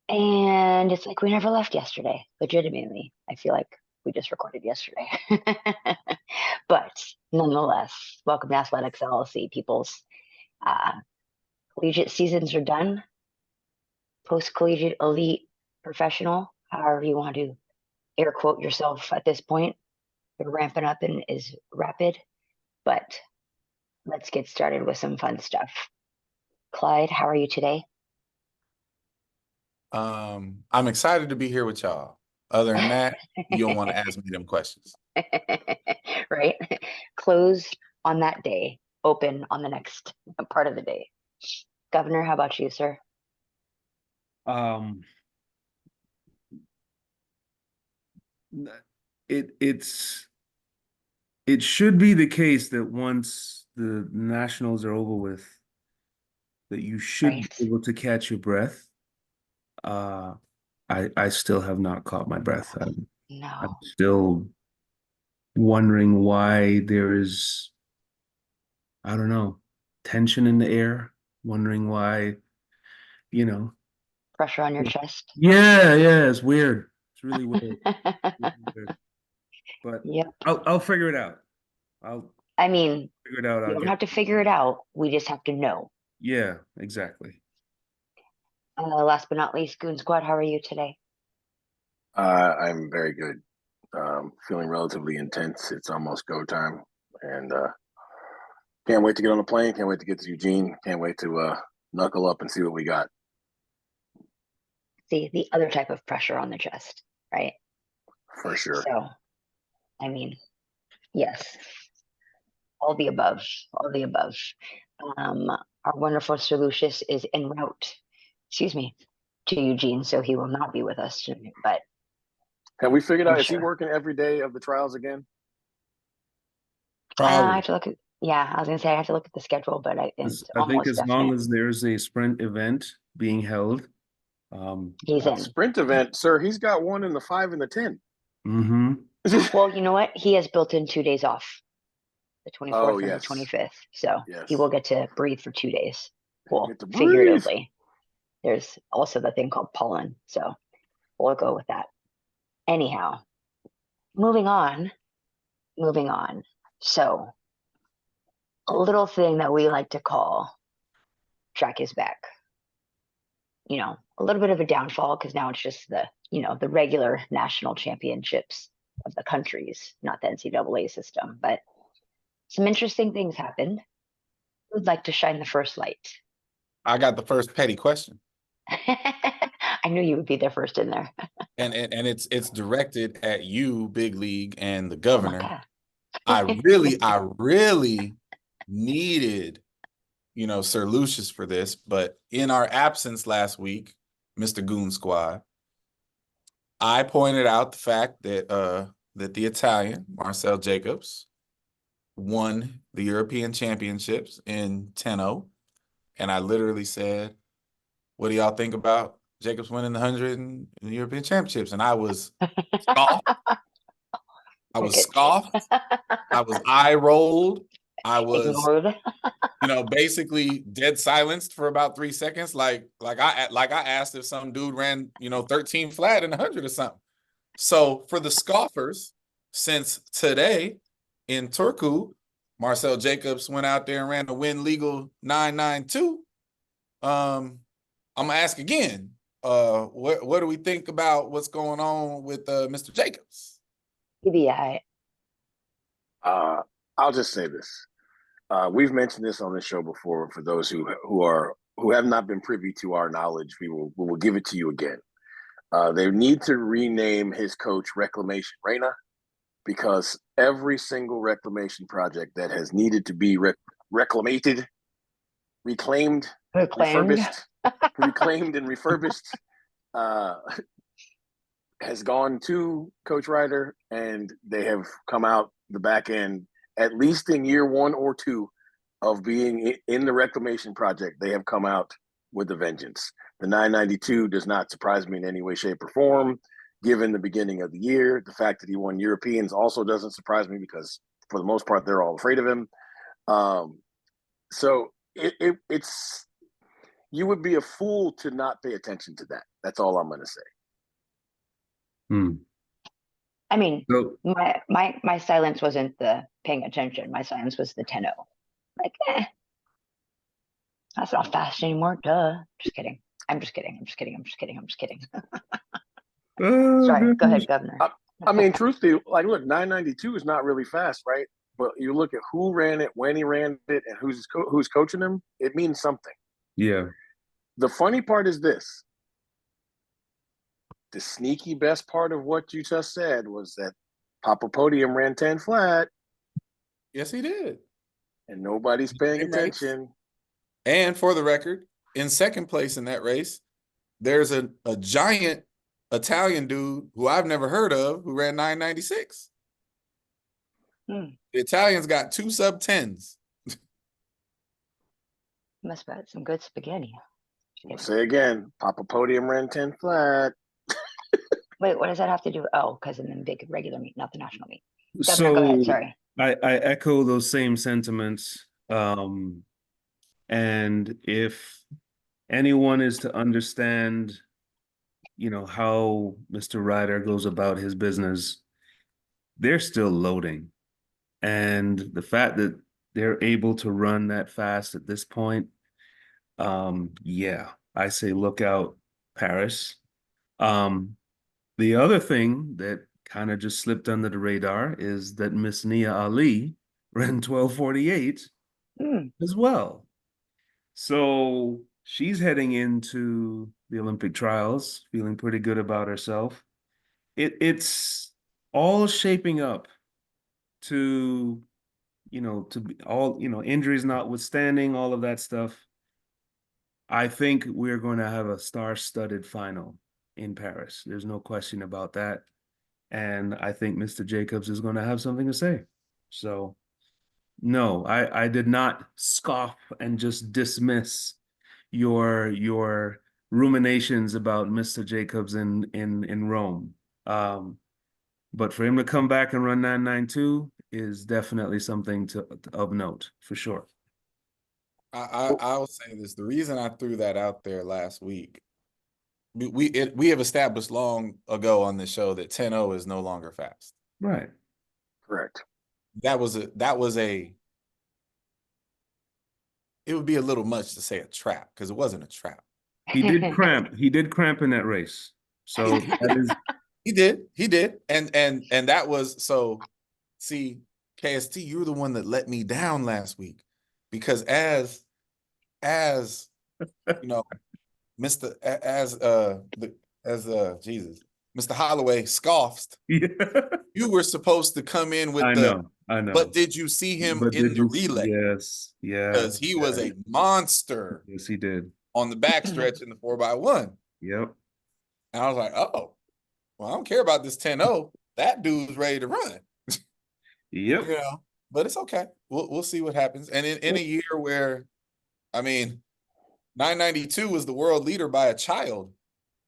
And it's like we never left yesterday. Legitimately, I feel like we just recorded yesterday. But nonetheless, welcome to Athletics LLC, peoples. Uh, Collegiate seasons are done. Post-collegiate, elite, professional, however you want to air quote yourself at this point. The ramping up and is rapid, but let's get started with some fun stuff. Clyde, how are you today? I'm excited to be here with y'all. Other than that, you don't want to ask me them questions. Right? Close on that day, open on the next part of the day. Governor, how about you, sir? Um, it's it should be the case that once the nationals are over with, that you should Right. be able to catch your breath. Uh, I still have not caught my breath. I'm No. still wondering why there is, I don't know, tension in the air. Wondering why, you know. Pressure on your chest. Yeah, it's weird. It's really weird. Really weird. But Yep. I'll figure it out. I'll I mean, figure it out. we I'll don't get. have to figure it out. We just have to know. Yeah, exactly. Last but not least, Goon Squad, how are you today? I'm very good. Feeling relatively intense. It's almost go time, and can't wait to get on the plane. Can't wait to get to Eugene. Can't wait to knuckle up and see what we got. See, the other type of pressure on the chest, right? For sure. So, I mean, yes, all the above, all the above. Um, our wonderful Sir Lucius is en route, excuse me, to Eugene, so he will not be with us tonight, but Have we figured I'm out, is he sure. working every day of the trials again? I Probably. have to look at, yeah, I was gonna say I have to look at the schedule, but it's I think almost as long definite. as there's a sprint event being held, He's in. Sprint event, sir. He's got one in the 5 and the 10. mm-hmm. Well, you know what? He has built in 2 days off, the Oh 24th and the yes, 25th. So he yes. will get to breathe for 2 days. Well, Get to breathe. figuratively. There's also the thing called pollen. So we'll go with that. Anyhow, moving on, moving on. So a little thing that we like to call track is back. A little bit of a downfall because now it's just the regular national championships of the countries, not the NCAA system. But some interesting things happened. Who'd like to shine the first light? I got the first petty question, I knew you would be there first in there. and it's directed at you, Big League, and the Oh my governor. God. I really needed, Sir Lucius for this, but in our absence last week, Mr. Goon Squad, I pointed out the fact that the Italian Marcel Jacobs won the European Championships in 10-0, and I literally said, "What do y'all think about Jacobs winning the 100 in the European Championships?" And I was scoffed. I was Crickets. scoffed. I was eye rolled. I was, Ignored. basically dead silenced for about 3 seconds. Like I asked if some dude ran, 13 flat in 100 or something. So for the scoffers, since today in Turku, Marcel Jacobs went out there and ran a win legal 992. I'm gonna ask again. What do we think about what's going on with Mr. Jacobs? TBI. Uh, I'll just say this. We've mentioned this on the show before. For those who have not been privy to our knowledge, we will give it to you again. They need to rename his coach Reclamation Reina, because every single reclamation project that has needed to be reclamated, reclaimed, Reclaimed. refurbished, reclaimed and refurbished, uh, has gone to Coach Ryder, and they have come out the back end, at least in year 1 or 2 of being in the reclamation project. They have come out with a vengeance. The 992 does not surprise me in any way, shape, or form. Given the beginning of the year, the fact that he won Europeans also doesn't surprise me, because for the most part they're all afraid of him. So it's You would be a fool to not pay attention to that. That's all I'm going to say. Hmm. I mean, So, my silence wasn't the paying attention. My silence was the 10-0. Like, that's not fast anymore. Duh. Just kidding. I'm just kidding. I'm just kidding. I'm just kidding. I'm just kidding. Sorry. Go ahead, Governor. I mean, truthfully, like, look, 992 is not really fast, right? But you look at who ran it, when he ran it, and who's coaching him. It means something. yeah. The funny part is this. The sneaky best part of what you just said was that Papa Podium ran 10 flat. Yes, he did. And nobody's paying attention. And for the record, in second place in that race, there's a giant Italian dude who I've never heard of who ran 996. The Italians got 2 sub-10s. Must have had some good spaghetti. I'll say again, Papa Podium ran 10 flat. Wait, what does that have to do? Oh, because in the big regular meet, not the national meet. Governor, go ahead. Sorry. I echo those same sentiments. And if anyone is to understand, how Mr. Ryder goes about his business, they're still loading. And the fact that they're able to run that fast at this point, yeah, I say look out, Paris. The other thing that kind of just slipped under the radar is that Miss Nia Ali ran 12:48 as well. So she's heading into the Olympic trials, feeling pretty good about herself. It's all shaping up to, to be all, injuries notwithstanding, all of that stuff. I think we're going to have a star-studded final in Paris. There's no question about that. And I think Mr. Jacobs is going to have something to say. So, no, I did not scoff and just dismiss your ruminations about Mr. Jacobs in Rome. But for him to come back and run 992 is definitely something of note, for sure. I will say this. The reason I threw that out there last week, we have established long ago on this show that 10-0 is no longer fast. Right. Correct. It would be a little much to say a trap, because it wasn't a trap. He did cramp. He did cramp in that race. So that is he did. And that was so. See, KST, you were the one that let me down last week, because as Mr. Mr. Holloway scoffed. Yeah. You were supposed to come in with I know. But did you see him in the relay? Yes. Yeah. Because he was a monster. Yes, he did. On the backstretch in the 4x1. Yep. And I was like, oh, well, I don't care about this 10-0. That dude's ready to run. Yep. But it's okay. We'll see what happens. And in a year where, 992 was the world leader by a child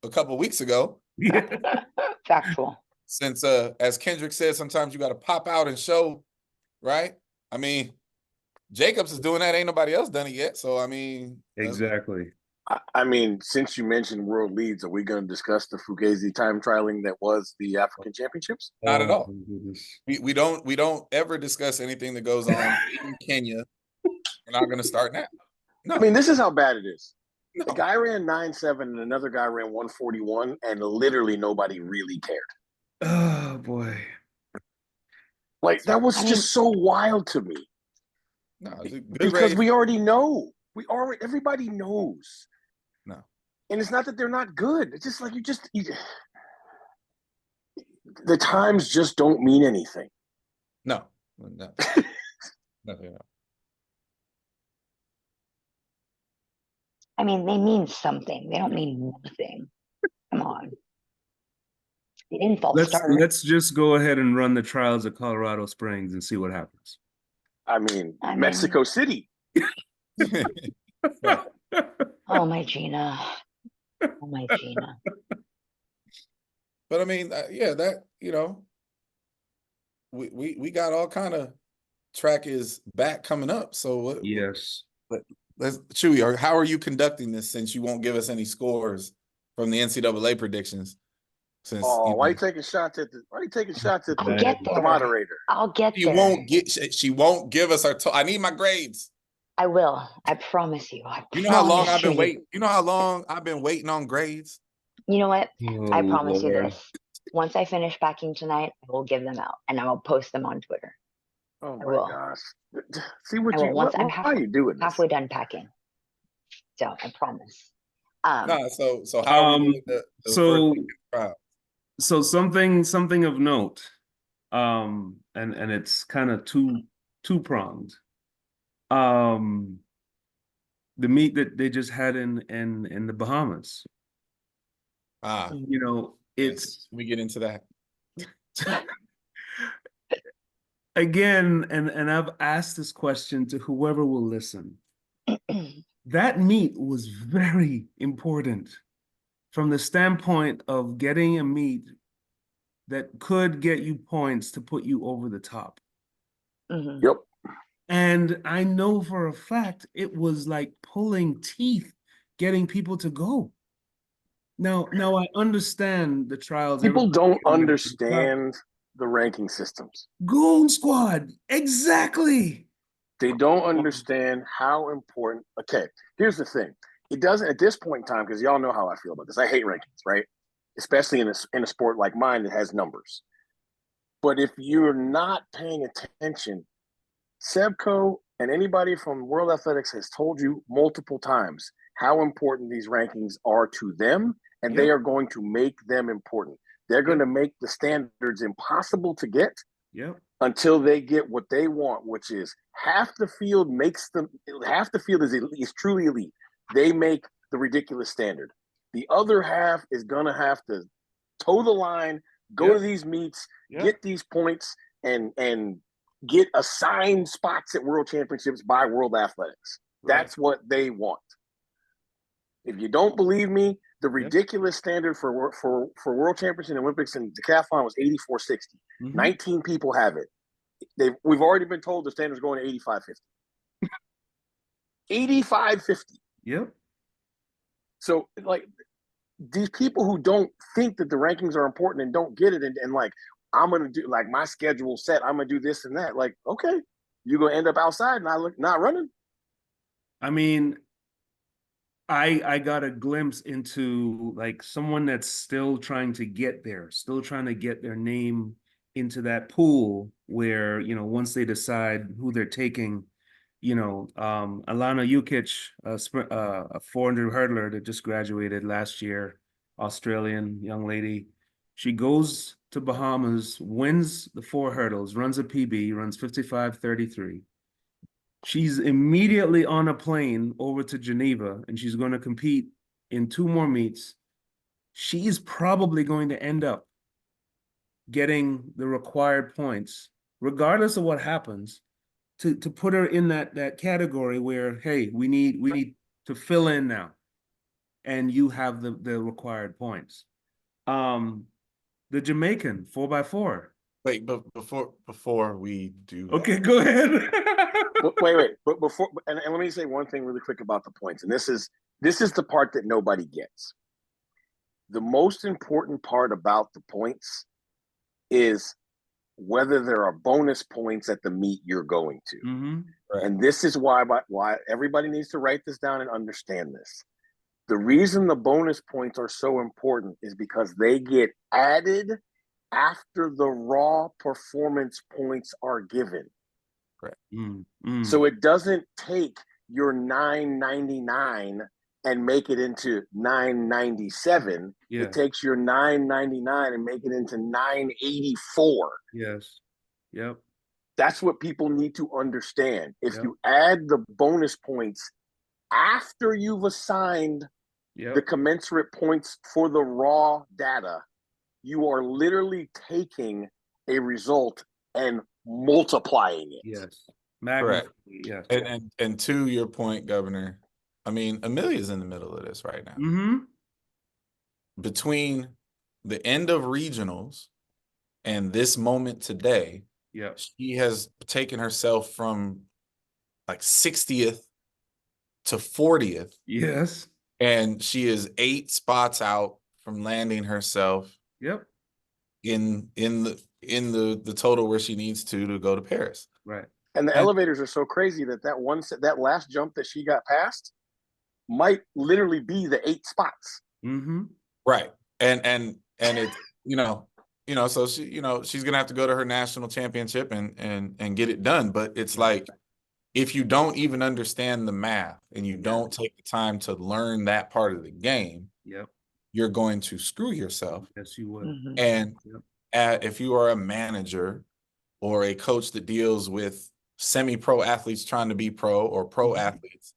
a couple of weeks ago. Yeah. Factual. Since, as Kendrick said, sometimes you got to pop out and show, right? Jacobs is doing that. Ain't nobody else done it yet. So, Exactly. Since you mentioned world leads, are we going to discuss the Fugazi time trialing that was the African Championships? Not at all. We don't ever discuss anything that goes on in Kenya. We're not going to start now. No. This is how bad it is. No. The guy ran 9.7 and another guy ran 141, and literally nobody really cared. Oh boy. Like, that was just so wild to me. No, because we already know. Everybody knows. No. And it's not that they're not good. It's just like the times just don't mean anything. No. No. No. They mean something. They don't mean nothing. Come on. They didn't false start. Let's just go ahead and run the trials of Colorado Springs and see what happens. Mexico City. Oh, my Gina. Oh, my Gina. But we got all kind of track is back coming up. So yes. But Chewy, or how are you conducting this since you won't give us any scores from the NCAA predictions? Since Oh, why are you taking shots at the I'll get the there. moderator? I'll get she there. won't give us I need my grades. I will. I promise you. You know how long I've been you. waiting. You know how long I've been waiting on grades. You know what? Oh, I promise you Lord. this. Once I finish packing tonight, I will give them out and I will post them on Twitter. Oh I my will. gosh! See what I will. you. Once I'm Why are you doing this? halfway done packing. So I promise. No, so how are we doing the so first trial? so something of note, and it's kind of two-pronged. The meet that they just had in the Bahamas. You know, it's we get into that. again, and I've asked this question to whoever will listen. That meet was very important from the standpoint of getting a meet that could get you points to put you over the top. Mhm. Yep. And I know for a fact it was like pulling teeth getting people to go. Now I understand the trials. People don't Everybody- understand the ranking systems. Goon Squad, exactly. They don't understand how important. Okay, here's the thing. It doesn't at this point in time, because y'all know how I feel about this. I hate rankings, right? Especially in a sport like mine that has numbers. But if you're not paying attention, Sebco and anybody from World Athletics has told you multiple times how important these rankings are to them, and they are going to make them important. They're going to make the standards impossible to get until they get what they want, which is half the field is truly elite. They make the ridiculous standard. The other half is going to have to toe the line, go to these meets, get these points, and get assigned spots at World Championships by World Athletics. That's what they want. If you don't believe me, the ridiculous standard for World Championship and Olympics and decathlon was 84.60. 19 people have it. We've already been told the standard's going to 85.50. 85.50. Yep. So, like, these people who don't think that the rankings are important and don't get it, and like, I'm gonna do, like, my schedule set, I'm gonna do this and that. Like, okay, you're gonna end up outside not running. I mean, I got a glimpse into like someone that's still trying to get there, still trying to get their name into that pool where, you know, once they decide who they're taking, you know, Alana Jukic, a 400 hurdler that just graduated last year, Australian young lady. She goes to Bahamas, wins the 4 hurdles, runs a PB, runs 55.33. She's immediately on a plane over to Geneva, and she's going to compete in 2 more meets. She's probably going to end up getting the required points, regardless of what happens, to put her in that category where, hey, we need to fill in now, and you have the required points. The Jamaican 4x4. Wait, but before we do that. Okay, go ahead. wait. But before, and let me say one thing really quick about the points. And this is the part that nobody gets. The most important part about the points is whether there are bonus points at the meet you're going to. Right. And this is why everybody needs to write this down and understand this. The reason the bonus points are so important is because they get added after the raw performance points are given. Right. So it doesn't take your 999 and make it into 997. It takes your 999 and make it into 984. Yes. Yep. That's what people need to understand. If you add the bonus points after you've assigned the commensurate points for the raw data, you are literally taking a result and multiplying it. Yes. Correct. Yes. And to your point, Governor, I mean, Amelia's in the middle of this right now. Between the end of regionals and this moment today, she has taken herself from like 60th to 40th, Yes. and she is 8 spots out from landing herself Yep. in the total where she needs to go to Paris. Right. And the elevators are so crazy that last jump that she got past might literally be the 8 spots. Mm-hmm. Right. And it's, so she's gonna have to go to her national championship and get it done. But it's like, if you don't even understand the math and you don't take the time to learn that part of the game, Yep. you're going to screw yourself. Yes, you would. Mhm. And Yep. if you are a manager or a coach that deals with semi-pro athletes trying to be pro or pro athletes,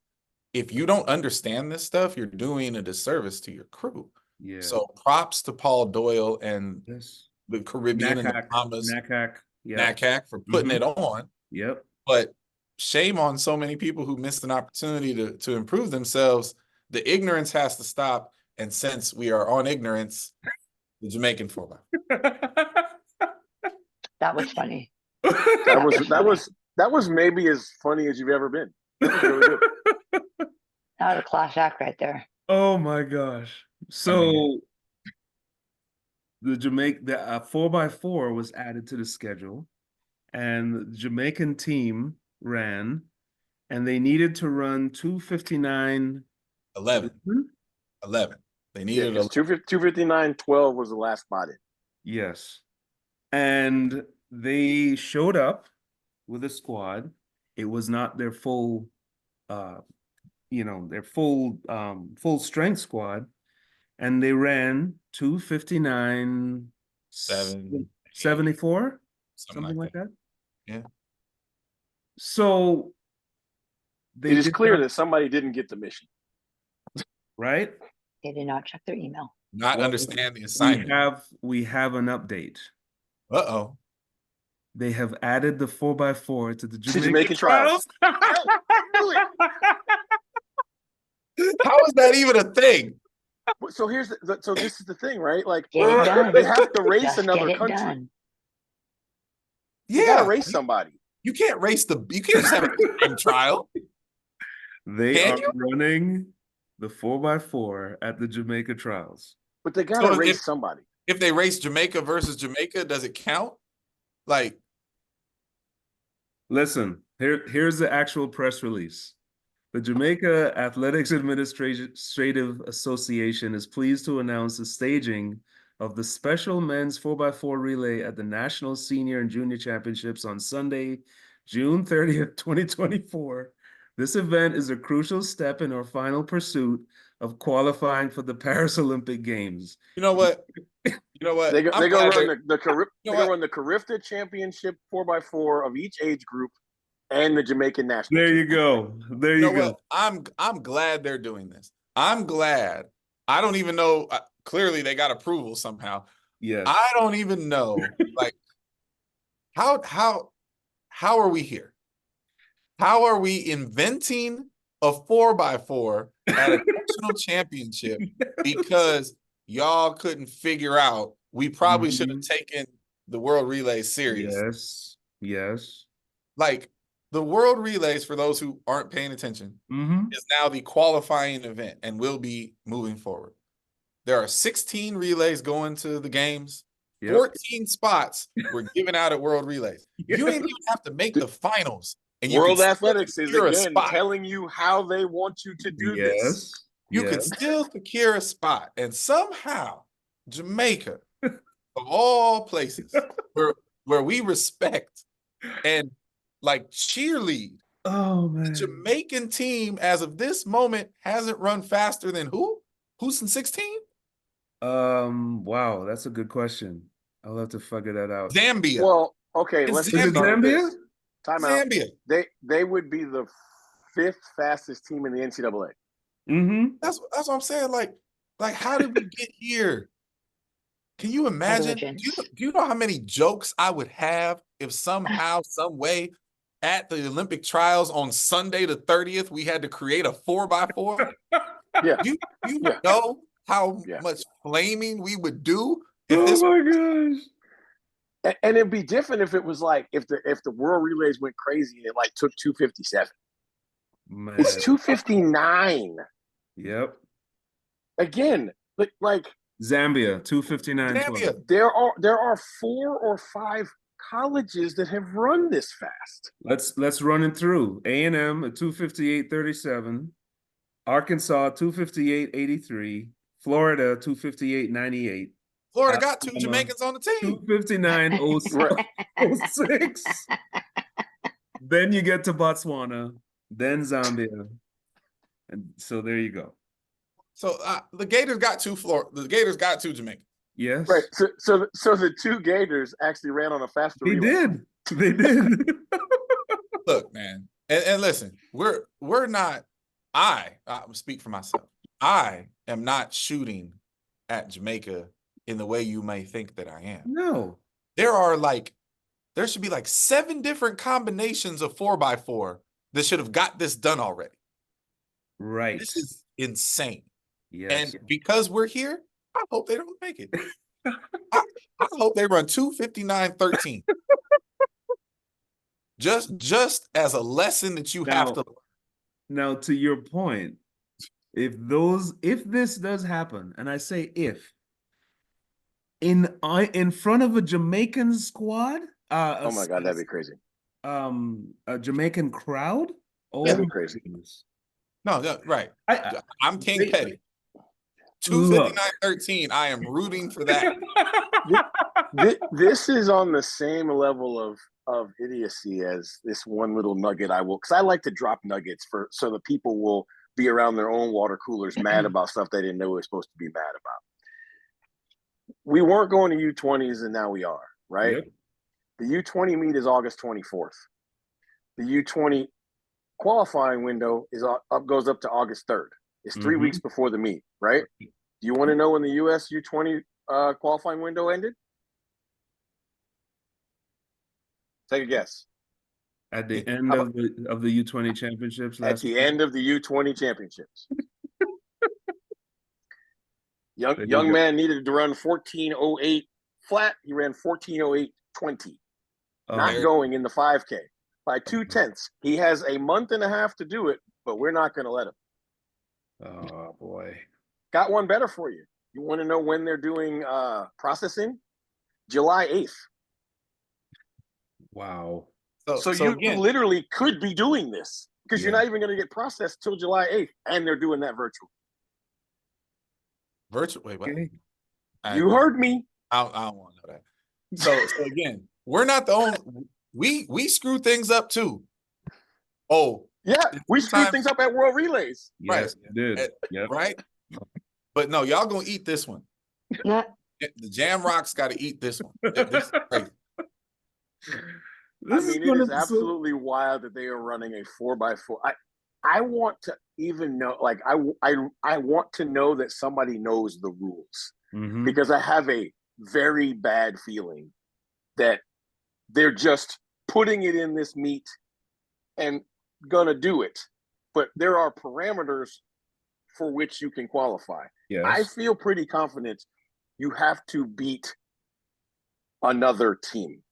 if you don't understand this stuff, you're doing a disservice to your crew. Yeah. So props to Paul Doyle and Yes. the Caribbean and the Bahamas, NACAC. Yep. NACAC for putting it on. Yep. But shame on so many people who missed an opportunity to improve themselves. The ignorance has to stop. And since we are on ignorance, the Jamaican 4x4. That was funny. That was maybe as funny as you've ever been. That was really good. That was a class act right there. Oh my gosh. So the 4x4 was added to the schedule, and the Jamaican team ran, and they needed to run 2:59. 11. They needed 2:59.12 was the last spot in. Yes. And they showed up with a squad. It was not their full full strength squad, and they ran 2:59 74, something like that. Yeah. So it is clear that somebody didn't get the mission. Right? They did not check their email. Not understand the assignment. We have an update. Uh-oh. They have added the 4x4 to the Jamaican trials. How is that even a thing? So this is the thing, right? Like, Get it done. they have to race Just another get it country. done. You gotta race somebody. You can't just have a time trial. They are running the 4x4 at the Jamaica trials. But they gotta race somebody. If they race Jamaica versus Jamaica, does it count? Like, listen, here's the actual press release. The Jamaica Athletics Administrative Association is pleased to announce the staging of the special men's 4x4 relay at the National Senior and Junior Championships on Sunday, June 30th, 2024. This event is a crucial step in our final pursuit of qualifying for the Paris Olympic Games. You know what? They go run the Carifta Championship 4x4 of each age group and the Jamaican national. There you go. There you go. What? I'm glad they're doing this. I'm glad. I don't even know. Clearly, they got approval somehow. Yes. I don't even know. Like, how are we here? How are we inventing a 4x4 at a national championship because y'all couldn't figure out? We probably should have taken the World Relays serious. Yes. Like, the World Relays, for those who aren't paying attention, is now the qualifying event and will be moving forward. There are 16 relays going to the games. 14 spots were given out at World Relays. You didn't even have to make the finals. And World Athletics is again telling you how they want you to do this. You can still secure a spot. And somehow, Jamaica, of all places, where we respect and like cheerlead, the Jamaican team as of this moment hasn't run faster than who? Who's in 16? Wow, that's a good question. I'll have to figure that out. Zambia. Well, okay, let's Zambia. Zambia? Time out. Zambia. They would be the 5th fastest team in the NCAA. That's what I'm saying. Like how did we get here? Can you imagine? Do you know how many jokes I would have if somehow, some way, at the Olympic trials on Sunday the 30th, we had to create a 4x4? Yeah. You know how much flaming we would do? My gosh. And it'd be different if it was like if the World Relays went crazy and it like took 2:57. Man. It's 259. Yep. Again, like Zambia, 259.12. Zambia. there are 4 or 5 colleges that have run this fast. Let's run it through. A&M at 258.37. Arkansas 258.83. Florida 258.98. Florida got 2 Alabama, Jamaicans on the team. 259.06. Then you get to Botswana, then Zambia. And so there you go. So the Gators got 2 The Gators got 2 Jamaicans. Yes. Right. So the 2 Gators actually ran on a faster They relay. did. They did. Look, man, and listen, we're not. I speak for myself. I am not shooting at Jamaica in the way you may think that I am. No. There should be like 7 different combinations of 4x4 that should have got this done already. Right. This is insane. Yes. And because we're here, I hope they don't make it. I hope they run 259.13. Just as a lesson that you have to. Now, to your point, if this does happen, and I say if, in front of a Jamaican squad, Oh my God, that'd be crazy. A Jamaican crowd, That'd be crazy. No, right. I'm King Petty. 259.13. I am rooting for that. This is on the same level of idiocy as this one little nugget because I like to drop nuggets so the people will be around their own water coolers mad about stuff they didn't know we were supposed to be mad about. We weren't going to U20s and now we are, right? Yep. The U20 meet is August 24th. The U20 qualifying window goes up to August 3rd. It's 3 weeks before the meet, right? Do you want to know when the US U20 qualifying window ended? Take a guess. At the end of the U20 championships At the end of the U20 championships. Young man needed to run 14:08 flat. He ran 14:08.20. Not going in the 5K by 2/10. He has a month and a half to do it, but we're not going to let him. Oh boy. Got one better for you. You want to know when they're doing processing? July 8th. Wow. So you literally could be doing this because you're not even going to get processed till July 8th, and they're doing that virtual. Wait, what? Okay. You heard me. I don't want to know that. So again, we're not the only. We screw things up too. Oh, yeah, we screwed things up at World Relays. Yes, right? Did. Yep. Right. But no, y'all gonna eat this one. The Jam Rocks got to eat this one. This is crazy. It is absolutely wild that they are running a 4x4. I want to even know, like, I want to know that somebody knows the rules because I have a very bad feeling that they're just putting it in this meet and gonna do it. But there are parameters for which you can qualify. Yes. I feel pretty confident you have to beat another team.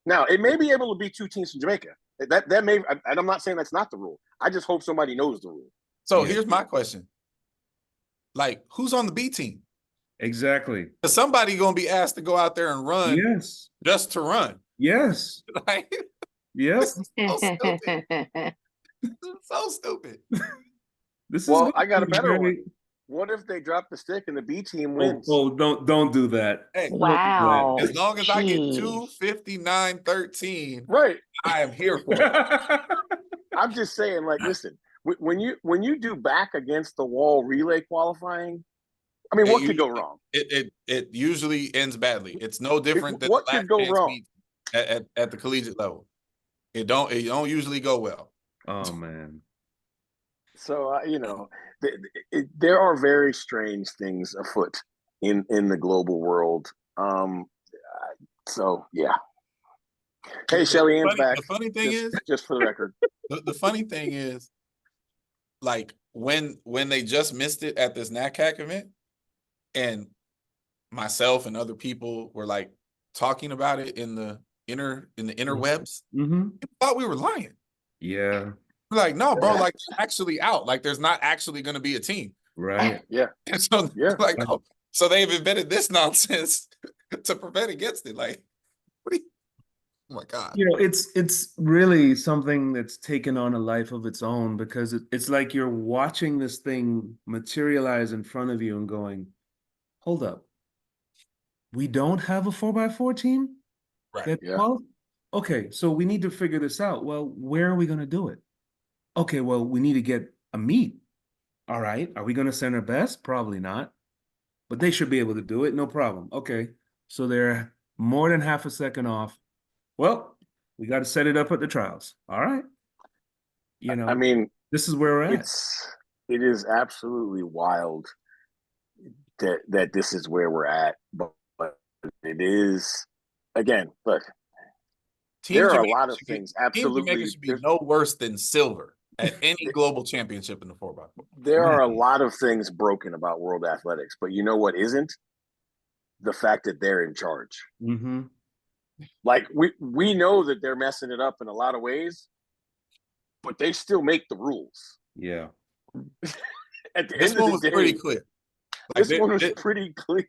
Now, it may be able to beat 2 teams from Jamaica. That may, and I'm not saying that's not the rule. I just hope somebody knows the rule. So here's my question. Like, who's on the B team? Exactly. Because somebody gonna be asked to go out there and run just to run. Yes. Like, yes. so stupid. So stupid. I got a better one. What if they drop the stick and the B team wins? Don't do that. Hey, wow. As long as I get 259.13, right, I am here for it. I'm just saying, like, listen, when you do back against the wall relay qualifying, I mean, what could go wrong? It usually ends badly. It's no different than what could go wrong at the collegiate level. It don't usually go well. Oh man. So there are very strange things afoot in the global world. So yeah. Hey, Shelly Ann's back. The funny thing is, just for the record, the funny thing is, like when they just missed it at this NACAC event, and myself and other people were like talking about it in the interwebs, people thought we were lying. Yeah. Like, no, bro, like actually out. Like there's not actually going to be a team. Right. Yeah. And so Yeah. like, oh, so they've invented this nonsense to prevent against it. Like, what do you, oh my God. You know, it's really something that's taken on a life of its own because it's like you're watching this thing materialize in front of you and going, hold up. We don't have a 4x4 team? Right. Yeah. Well, okay, so we need to figure this out. Well, where are we going to do it? Okay, well, we need to get a meet. All right. Are we going to send our best? Probably not. But they should be able to do it. No problem. Okay. So they're more than half a second off. Well, we got to set it up at the trials. All right. You know, I mean, this is where we're at. it is absolutely wild that this is where we're at, but it is, again, look, there are a lot of things. Absolutely, Team Jamaica should be no worse than silver at any global championship in the 4x4. there are a lot of things broken about world athletics, but you know what isn't? The fact that they're in charge. Mm-hmm. Like we know that they're messing it up in a lot of ways, but they still make the rules. Yeah. At the This end one of was the day, pretty clear. Like, this one was pretty clear.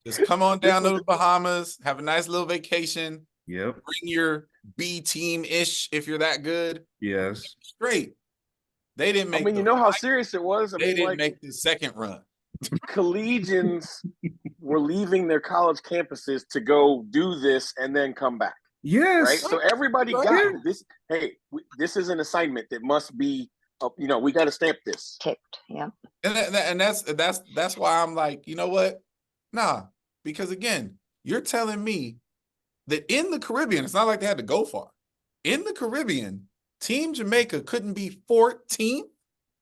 Just come on down to the Bahamas, have a nice little vacation. Yep. Bring your B team-ish if you're that good. Yes. Great. They didn't make. I mean, you know how serious it was. They didn't make the second run. Collegians were leaving their college campuses to go do this and then come back. Yes. Right. So everybody got this. Hey, this is an assignment that must be. You know, we got to stamp this. Ticked. Yeah. And that's why I'm like, you know what? Nah, because again, you're telling me that in the Caribbean, it's not like they had to go far. In the Caribbean, Team Jamaica couldn't be 14th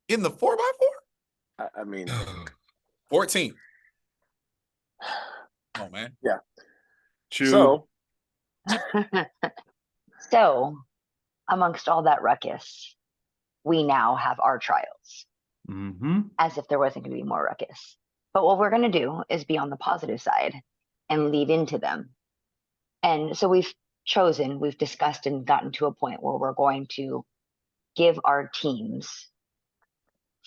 in the 4x4. I mean, 14. Oh man. Yeah. True. So, amongst all that ruckus, we now have our trials. Mm-hmm. As if there wasn't going to be more ruckus. But what we're going to do is be on the positive side and lead into them. And so we've discussed and gotten to a point where we're going to give our teams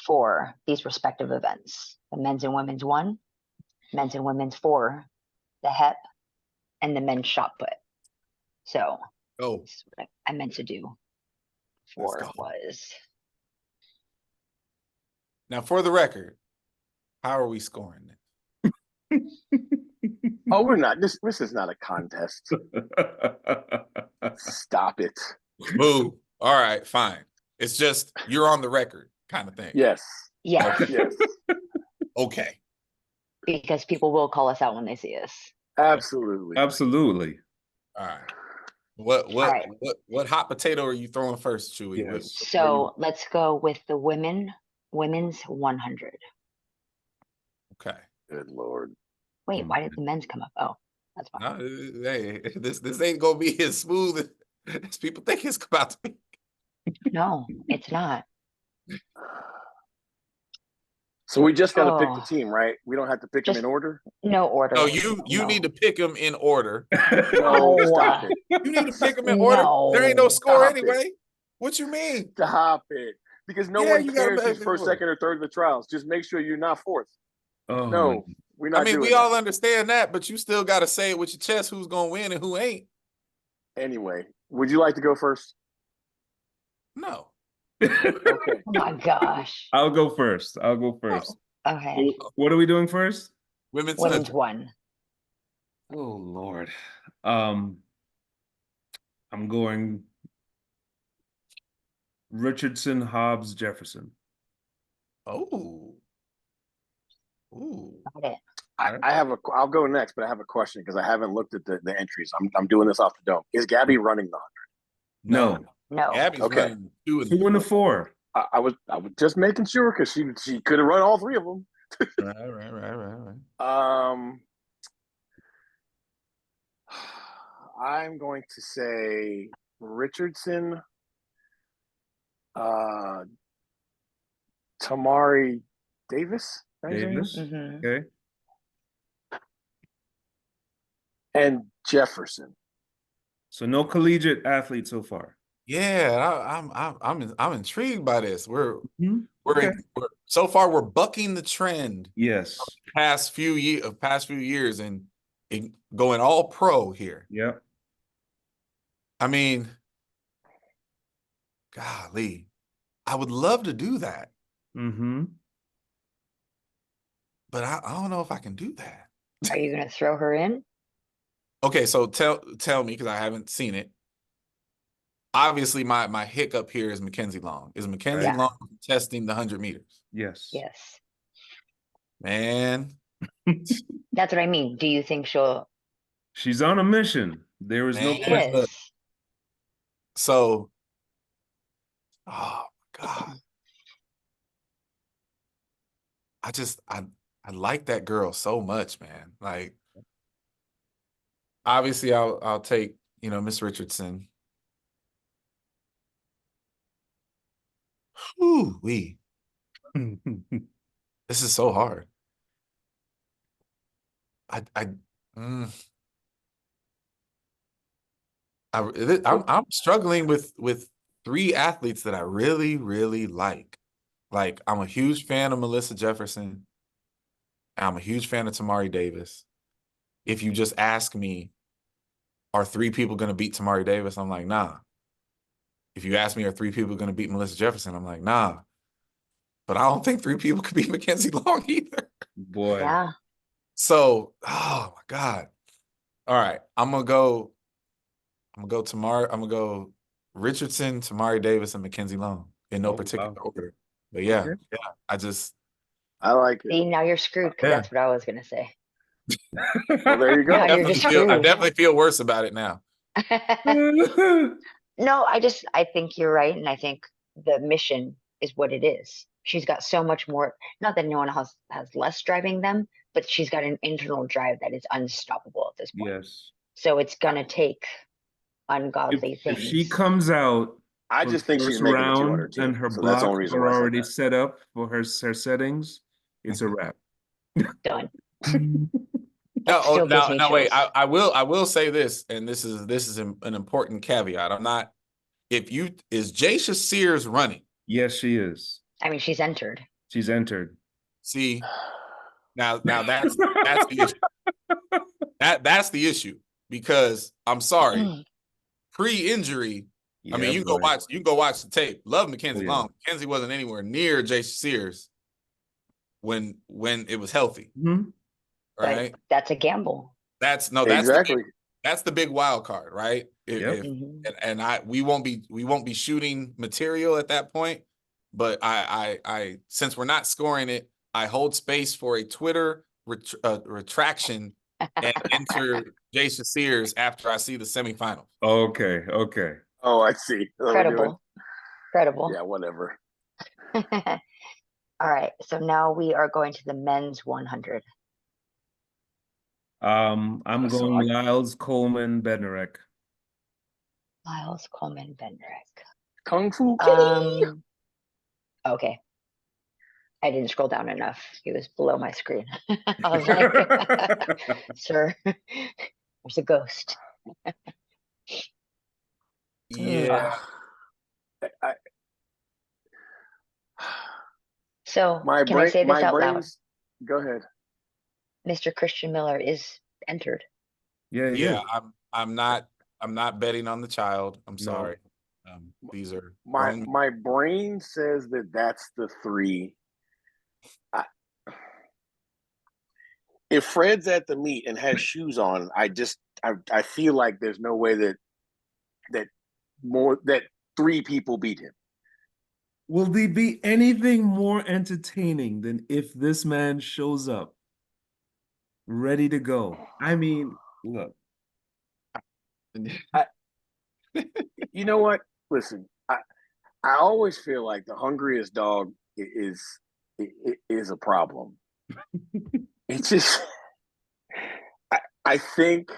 for these respective events. The men's and women's 1, men's and women's 4, the Hept, and the men's shot put. So this is what I meant to do. 4 was. Now, for the record, how are we scoring this? Oh, we're not. This is not a contest. Stop it. Boo. All right, fine. It's just you're on the record kind of thing. Yes. Yeah. Yes. Okay. Because people will call us out when they see us. Absolutely. Absolutely. All right. What hot potato are you throwing first, Chewy? Yes. So let's go with the women's 100. Okay. Good Lord. Wait, why did the men's come up? Oh, that's fine. No, hey, this ain't gonna be as smooth as people think it's about to be. No, it's not. So we just got to pick the team, right? We don't have to pick them in order? No order. No, you need to pick them in order. No, stop it. You need to pick them in order. There ain't no score anyway. What you mean? Stop it. Because no one cares who's first, second, or third of the trials. Just make sure you're not fourth. Oh, no, we're not. I mean, we all understand that, but you still got to say it with your chest who's going to win and who ain't. Anyway, would you like to go first? No. Okay. Oh my gosh. I'll go first. Okay. What are we doing first? Women's 1. Oh Lord. I'm going Richardson, Hobbs, Jefferson. Oh. Ooh. Got it. I'll go next, but I have a question because I haven't looked at the entries. I'm doing this off the dome. Is Gabby running the 100? No. Gabby's running 2 and 2 and 4. I was just making sure because she could have run all 3 of them. Right. I'm going to say Richardson, Tamari Davis. Mm-hmm. Okay. And Jefferson. So no collegiate athlete so far. Yeah, I'm intrigued by this. We're Okay. so far we're bucking the trend Yes. past few years and going all pro here. Yep. I mean, golly, I would love to do that, Mm-hmm. but I don't know if I can do that. Are you going to throw her in? Okay, so tell me because I haven't seen it. Obviously, my hiccup here is Mackenzie Long. Is Mackenzie Right. Long testing the 100 meters? Yes. Yes. Man, That's what I mean. Do you think she'll? She's on a mission. There is no Man. She question. is. so, oh my God. I like that girl so much, man. Like, obviously, I'll take Miss Richardson. Ooh, this is so hard. Mm, I'm struggling with three athletes that I really, really like. Like, I'm a huge fan of Melissa Jefferson. I'm a huge fan of Tamari Davis. If you just ask me, are three people going to beat Tamari Davis? I'm like, nah. If you ask me, are three people going to beat Melissa Jefferson? I'm like, nah. But I don't think three people could beat Mackenzie Long either. Boy. Yeah. So, oh my God. All right. I'm gonna go Tamari. I'm gonna go Richardson, Tamari Davis, and Mackenzie Long in no particular order. But yeah, Okay. I like it. See, now you're screwed because Yeah. that's what I was going to say. Well, there you go. No, you're just I screwed. definitely feel worse about it now. No, I think you're right. And I think the mission is what it is. She's got so much more, not that anyone else has less driving them, but she's got an internal drive that is unstoppable at this point. Yes. So it's going to take ungodly If things. she comes out I for just the think she's first making the round 200 team. and her So that's the only blocks reason are why I said already that. set up for her settings, it's a wrap. Done. No, Still gives me wait. chills. I will say this, and this is an important caveat. I'm not. Is Jaisha Sears running? Yes, she is. I mean, she's entered. She's entered. See, now that's the issue. That's the issue because I'm sorry, pre-injury. I mean, you boy. can go watch the tape. Love Mackenzie Oh, yeah. Long. Mackenzie wasn't anywhere near Jaisha Sears when it was healthy. Mm-hmm. Right? But that's a gamble. That's Exactly. that's the big wild card, right? Yep. We won't be shooting material at that point. But I since we're not scoring it, I hold space for a Twitter retraction and enter Jaisha Sears after I see the semifinals. Okay. Oh, I see. Credible. Yeah, whatever. All right. So now we are going to the men's 100. I'm So going Lyles, Coleman, Bednarek. Lyles, Coleman, Benrick. Kung Fu Kitty. Okay. I didn't scroll down enough. He was below my screen. I was like, sir, there's a ghost. Yeah. So My can I say this out loud? Go ahead. Mr. Christian Miller is entered. Yeah. I'm not betting on the child. I'm No. sorry. These are My brain says that that's the three. If Fred's at the meet and has shoes on, I feel like there's no way that three people beat him. Will there be anything more entertaining than if this man shows up ready to go? I mean, look. You know what? Listen, I always feel like the hungriest dog is a problem. It's just, I think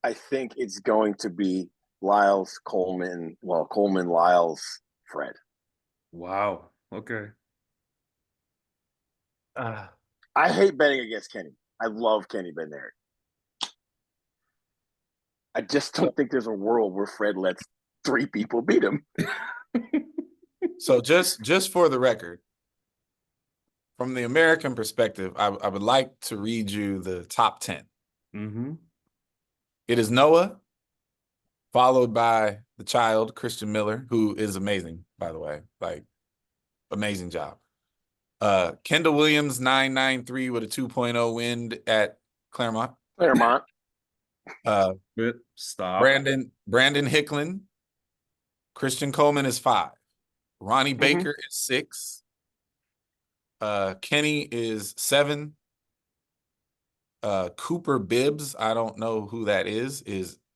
it's going to be Lyles, Coleman, Lyles, Fred. Wow. Okay. I hate betting against Kenny. I love Kenny Bednarik. I just don't think there's a world where Fred lets 3 people beat him. So just for the record, from the American perspective, I would like to read you the top 10. Mm-hmm. It is Noah, followed by the child, Christian Miller, who is amazing, by the way. Like, amazing job. Kendall Williams, 993 with a 2.0 wind at Claremont. Claremont. Stop. Brandon Hicklin. Christian Coleman is 5. Ronnie Baker is 6. Kenny is 7. Cooper Bibbs, I don't know who that is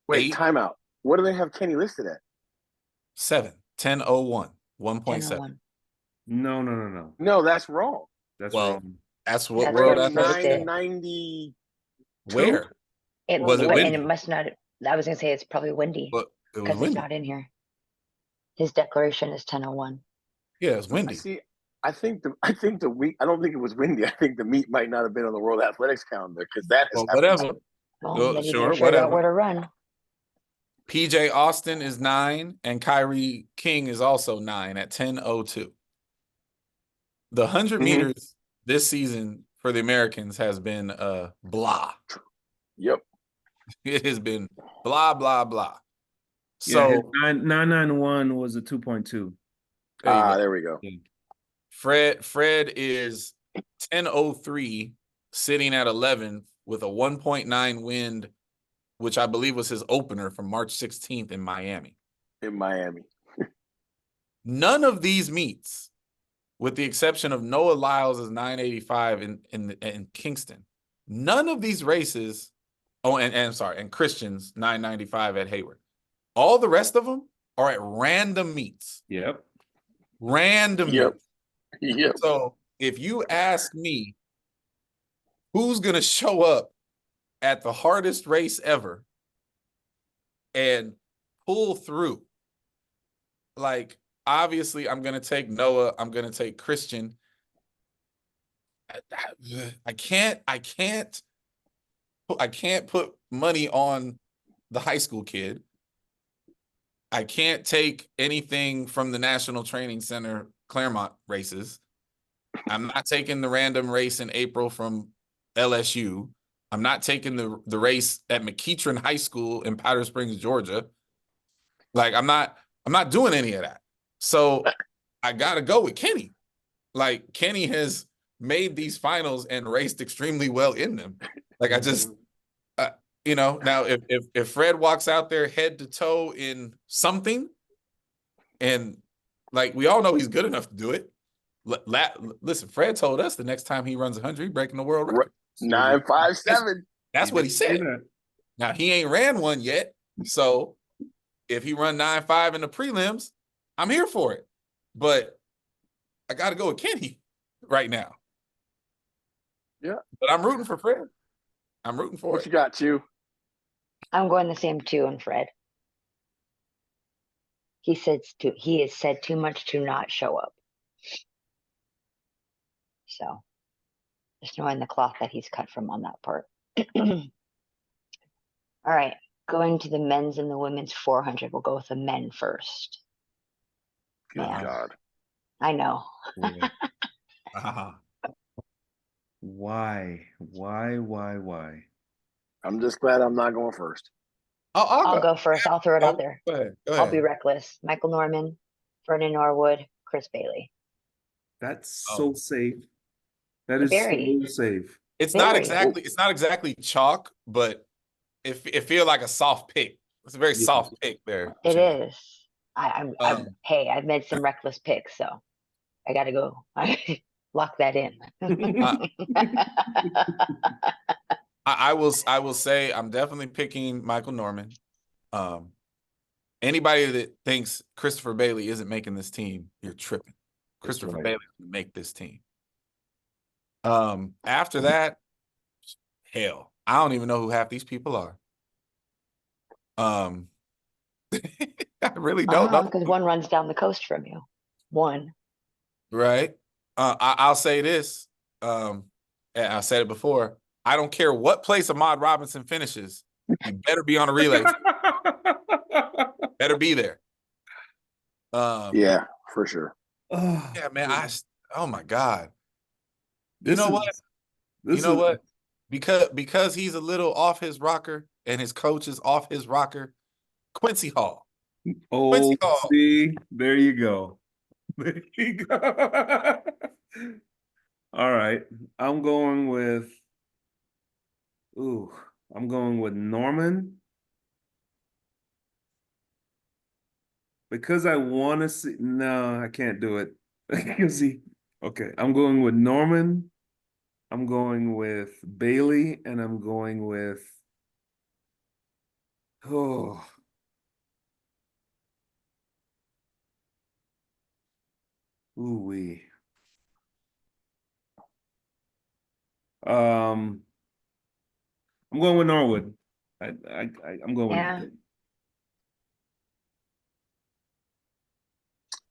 Wait, 8. timeout. What do they have Kenny listed at? 7. 1001. 1.7. No. No, that's wrong. That's Well, wrong. That's what That's World what's Athletics listed. 990. Where? It Was it and windy? it must not. I was gonna say it's probably windy But it was because it's windy. not in here. His declaration is 10:01. Yeah, it's windy. I think the week. I don't think it was windy. I think the meet might not have been on the World Athletics calendar because that has Well, happened. whatever. Well, Well, maybe sure, they're figuring out whatever. where to run. PJ Austin is 9, and Kyrie King is also 9 at 10:02. The 100 meters this season for the Americans has been blah. Yep. It has been blah, blah, blah. So Yeah, 991 was a 2.2. There we go. Fred is 10:03, sitting at 11 with a 1.9 wind, which I believe was his opener from March 16th in Miami. None of these meets, with the exception of Noah Lyles' 985 in Kingston, none of these races, and Christian's 995 at Hayward, all the rest of them are at random meets. Yep. Random Yep. meets. Yep. So if you ask me who's going to show up at the hardest race ever and pull through, like, obviously I'm going to take Noah, I'm going to take Christian. I can't put money on the high school kid. I can't take anything from the National Training Center Claremont races. I'm not taking the random race in April from LSU. I'm not taking the race at McEachern High School in Powder Springs, Georgia. Like, I'm not doing any of that. So I got to go with Kenny. Like, Kenny has made these finals and raced extremely well in them. Like, I just, now if Fred walks out there head to toe in something, and like, we all know he's good enough to do it. Listen, Fred told us the next time he runs 100, he's breaking the world record. 957. That's what he said. Now, he ain't ran one yet. So if he run 9.5 in the prelims, I'm here for it. But I got to go with Kenny right now. Yeah. But I'm rooting for Fred. I'm rooting for What it. you got, you? I'm going the same 2 on Fred. He has said too much to not show up. So just knowing the cloth that he's cut from on that part. All right, going to the men's and the women's 400. We'll go with the men first. Good God. I know. Why? I'm just glad I'm not going first. I'll go first. I'll throw it out there. Go ahead. I'll be reckless. Michael Norman, Vernon Norwood, Chris Bailey. That's so safe. That is Very. so safe. It's not exactly chalk, but it feel like a soft pick. It's a very soft pick there. It is. Hey, I've made some reckless picks, so I got to go. Lock that in. I will say I'm definitely picking Michael Norman. Anybody that thinks Christopher Bailey isn't making this team, you're tripping. Christopher Bailey will make this team. After that, hell, I don't even know who half these people are. I really don't know. Because one runs down the coast from you. One. Right. I'll say this. And I said it before. I don't care what place Ahmad Robinson finishes. You better be on a relay. Better be there. Yeah, for sure. Oh, Yeah, man. Oh my God. You this know is what? this You know is what? Because he's a little off his rocker and his coach is off his rocker. Quincy Hall. oh, Quincy Hall. see, there you go. There you go. All right. I'm going with ooh, I'm going with Norman because I want to see. No, I can't do it. Because okay, I'm going with Norman. I'm going with Bailey, and I'm going with oh, ooh wee. I'm going with Norwood. I'm going Yeah. with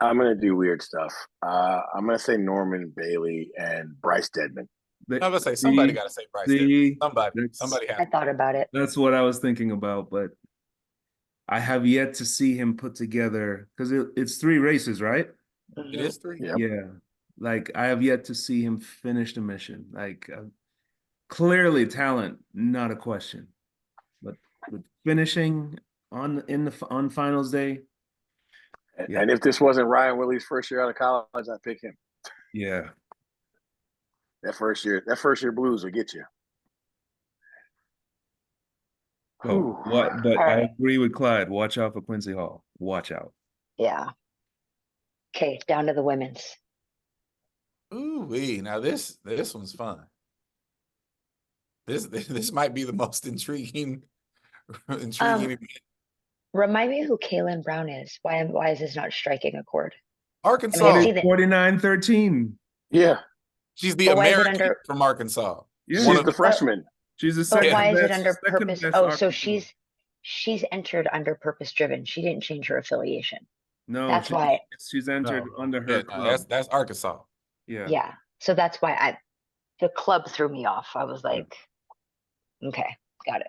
I'm gonna do weird stuff. I'm gonna say Norman Bailey and Bryce Deadman. I was gonna say somebody See, got to say Bryce. see, Somebody I has. thought about it. that's what I was thinking about, but I have yet to see him put together because it's 3 races, right? It Mhm. is 3. Yep. Yeah, like I have yet to see him finish the mission. Like clearly talent, not a question, but with finishing on finals day, yeah, And if this wasn't Ryan Willie's first year out of college, I'd pick him. yeah. That first year blues will get you. Oh, what? But All I right. agree with Clyde. Watch out for Quincy Hall. Watch out. Yeah. Okay, down to the women's. Ooh wee. Now this one's fun. This might be the most intriguing Um, event. Remind me who Kaylin Brown is. Why is this not striking a chord? Arkansas. I see that. 49-13. Yeah. She's the But why is it American under? from Arkansas. Yeah, She's the freshman. she's the But second why is it best. under Second purpose? best Oh, so Arkansas. she's entered under purpose driven. She didn't change her affiliation. No, That's why. she's entered under her Yeah, no, club. that's Arkansas. Yeah. Yeah. So that's why the club threw me off. I was like, okay, got it.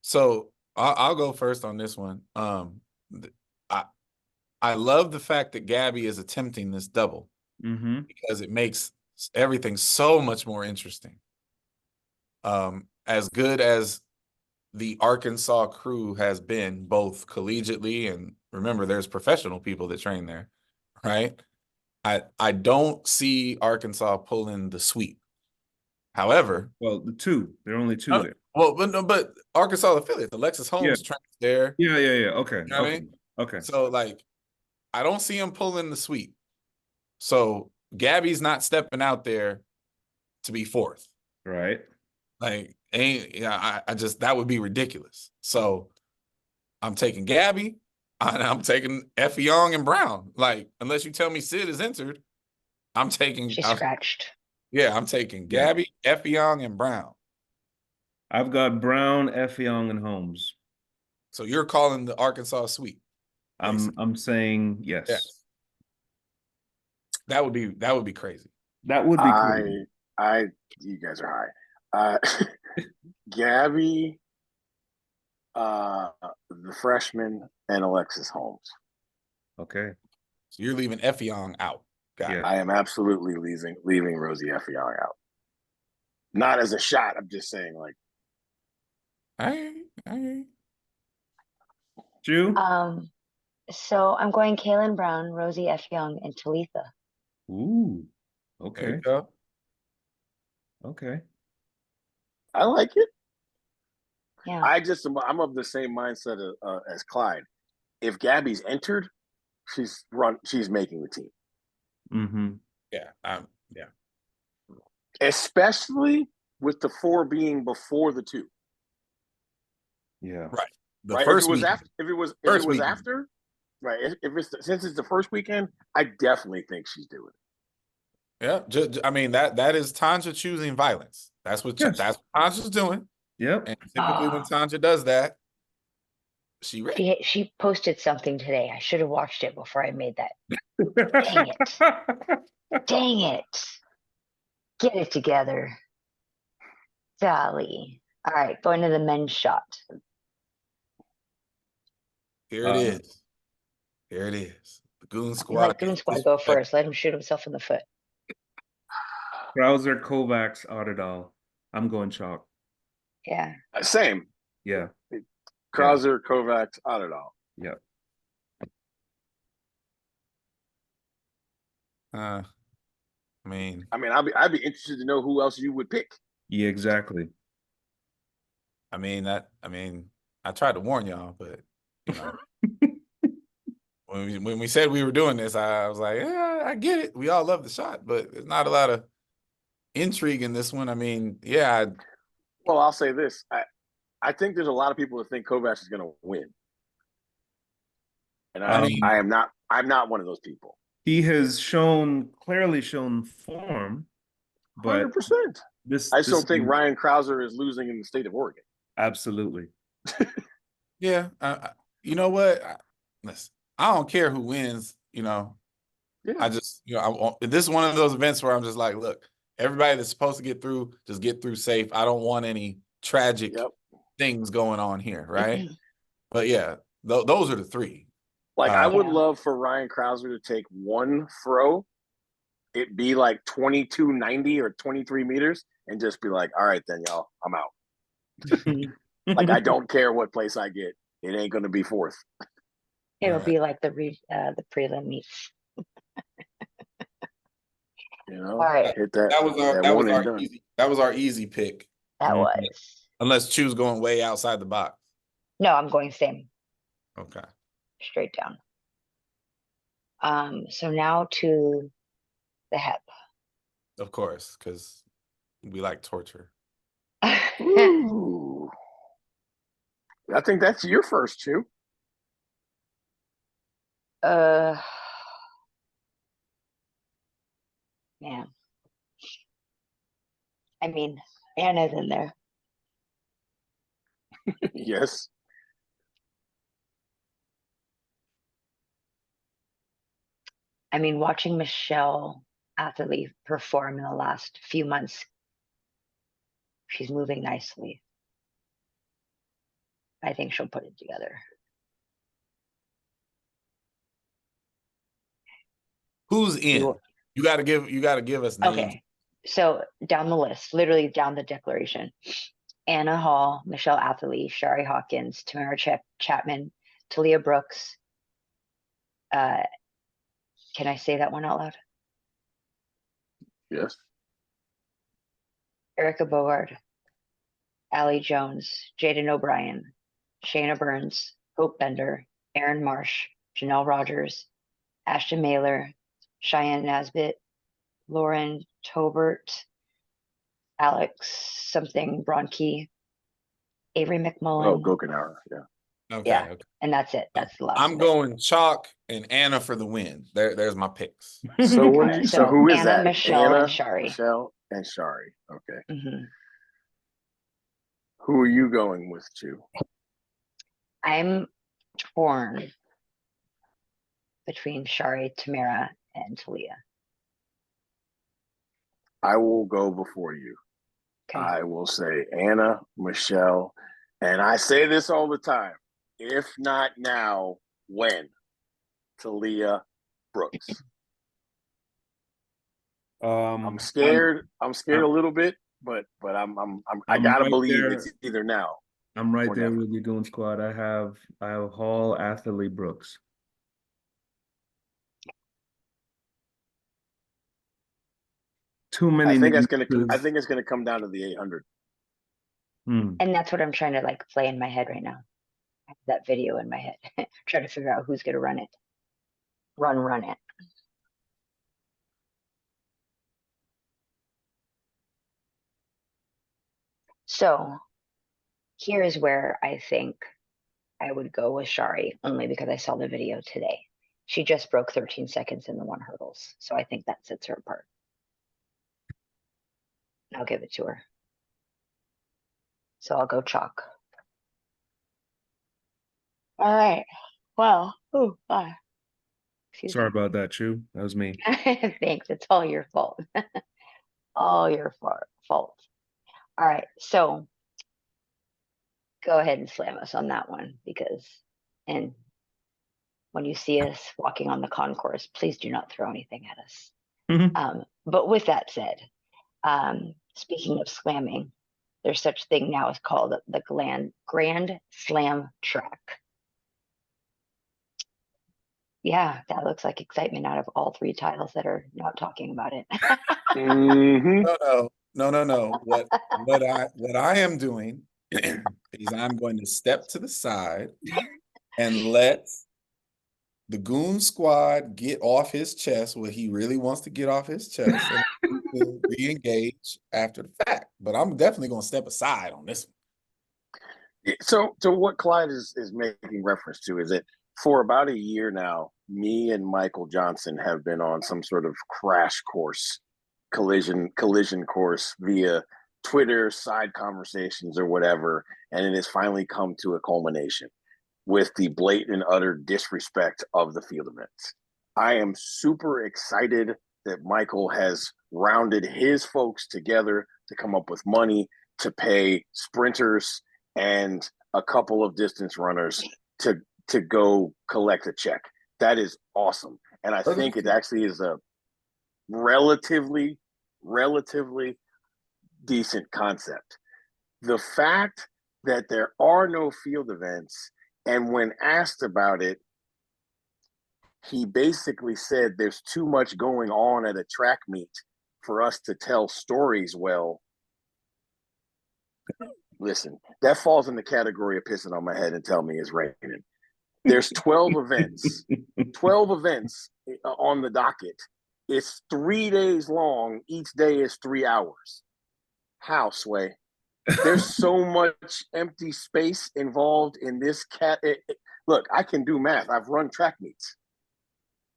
So I'll go first on this one. I I love the fact that Gabby is attempting this double Mm-hmm. because it makes everything so much more interesting. As good as the Arkansas crew has been, both collegiately and remember, there's professional people that train there, right? I don't see Arkansas pulling the sweep. However, Well, there are only 2 there. well, but Arkansas affiliate, Alexis Holmes trains there. Yeah. Okay. You know what I mean? Okay. So like, I don't see him pulling the sweep. So Gabby's not stepping out there to be 4th. Right. Like, I just, that would be ridiculous. So I'm taking Gabby and I'm taking Effie Young and Brown. Like, unless you tell me Sid is entered, I'm taking. She scratched. Yeah, I'm taking Gabby, Effie Young, and Brown. I've got Brown, Effiong, and Holmes. So you're calling the Arkansas sweep? I'm saying yes. Yes. That would be crazy. That would be cool. You guys are high. Gabby, the freshman, and Alexis Holmes. Okay. So you're leaving Effie Young out. Got it. I am absolutely leaving Rosie Effiong out. Not as a shot. I'm just saying, like, I Jew? So I'm going Kaylin Brown, Rosie Effiong, and Talitha. Ooh. There Okay. you go. Okay. I like it. Yeah. I'm of the same mindset as Clyde. If Gabby's entered, she's making the team. Mm-hmm. Yeah. Yeah. Especially with the 4 being before the 2. Right. Right. First if it was weekend. after, if it was Weekend. after, right? If it's since it's the first weekend, I definitely think she's doing it. Yeah. I mean, that is Tanja choosing violence. That's what Tanja's doing. Yep. And typically when Tanja does that, she ready. She posted something today. I should have watched it before I made that. Dang it. Dang it. Get it together. Dolly. All right, going to the men's shot. Here it is. Here it is. The Goon You Squad. let Goon Squad go first. Let him shoot himself in the foot. Carousel, Kovacs, Otterdal. I'm going chalk. Yeah. Same. Yeah. Carousel, Kovacs, Otterdal. Yeah. I mean, I'd be interested to know who else you would pick. Yeah, exactly. I tried to warn y'all, but you know, when we said we were doing this, I was like, yeah, I get it. We all love the shot, but there's not a lot of intrigue in this one. I mean, yeah. Well, I'll say this. I think there's a lot of people that think Kovacs is going to win. And I'm not one of those people. He has clearly shown form, but 100%. I still think Ryan Krauser is losing in the state of Oregon. Absolutely. Yeah. You know what? Listen, I don't care who wins, you know. Yeah. I just, this is one of those events where I'm just like, look, everybody that's supposed to get through, just get through safe. I don't want any tragic things going on here, right? But yeah, those are the three. Like, I would love for Ryan Krauser to take one throw, it be like 2290 or 23 meters, and just be like, all right, then, y'all, I'm out. Like, I don't care what place I get. It ain't going to be fourth. It'll be like the prelim meets. All right. Hit that. That was our easy pick. That was. Unless Chu's going way outside the box. No, I'm going same. Okay. Straight down. So now to the Hept. Of course, because we like torture. Ooh. I think that's your first, Chu. Man. I mean, Anna's in there. Yes. I mean, watching Michelle Atherley perform in the last few months, she's moving nicely. I think she'll put it together. Who's in? You gotta give us names. Okay. So down the list, literally down the declaration. Anna Hall, Michelle Atherley, Shari Hawkins, Tamara Chapman, Talia Brooks. Can I say that one out loud? Yes. Erica Bogard, Allie Jones, Jaden O'Brien, Shayna Burns, Hope Bender, Erin Marsh, Janelle Rogers, Ashton Mailer, Cheyenne Nasbitt, Lauren Tobert, Alex something Bronke, Avery McMullen. Oh, Gokenauer, yeah. Okay, yeah. okay. And that's it. That's the last. I'm going chalk and Anna for the win. There's my picks. So what? So who is Anna, that? Michelle, Anna, and Shari. Michelle and Shari. Okay. Mm-hmm. Who are you going with, Chu? I'm torn between Shari, Tamara, and Talia. I will go before you. Okay. I will say Anna, Michelle, and I say this all the time. If not now, when? Talia Brooks. I'm scared. I'm scared a little bit, but I gotta believe it's either now. I'm right there with you, Goon Squad. I have Hall, Atherley, Brooks. Too many. I think it's gonna come down to the 800. And that's what I'm trying to like play in my head right now. I have that video in my head. Trying to figure out who's gonna run it. Run it. So here is where I think I would go with Shari, only because I saw the video today. She just broke 13 seconds in the 1 hurdles. So I think that sets her apart. I'll give it to her. So I'll go chalk. All right. Well, Sorry about that, Chu. That was me. Thanks. It's all your fault. All your fault. All right. So go ahead and slam us on that one and when you see us walking on the concourse, please do not throw anything at us. But with that said, speaking of slamming, there's such thing now as called the Grand Slam Track. Yeah, that looks like excitement out of all three tiles that are not talking about it. No. What I am doing is I'm going to step to the side and let the Goon Squad get off his chest what he really wants to get off his chest, and we'll re-engage after the fact. But I'm definitely going to step aside on this one. So what Clyde is making reference to is that for about a year now, me and Michael Johnson have been on some sort of crash course, collision course via Twitter, side conversations or whatever, and it has finally come to a culmination with the blatant and utter disrespect of the field events. I am super excited that Michael has rounded his folks together to come up with money to pay sprinters and a couple of distance runners to go collect a check. That is awesome. And I think it actually is a relatively decent concept. The fact that there are no field events, and when asked about it, he basically said there's too much going on at a track meet for us to tell stories well. Listen, that falls in the category of pissing on my head and tell me it's raining. There's 12 events, 12 events on the docket. It's 3 days long. Each day is 3 hours. How, Sway? There's so much empty space involved in this Look, I can do math. I've run track meets.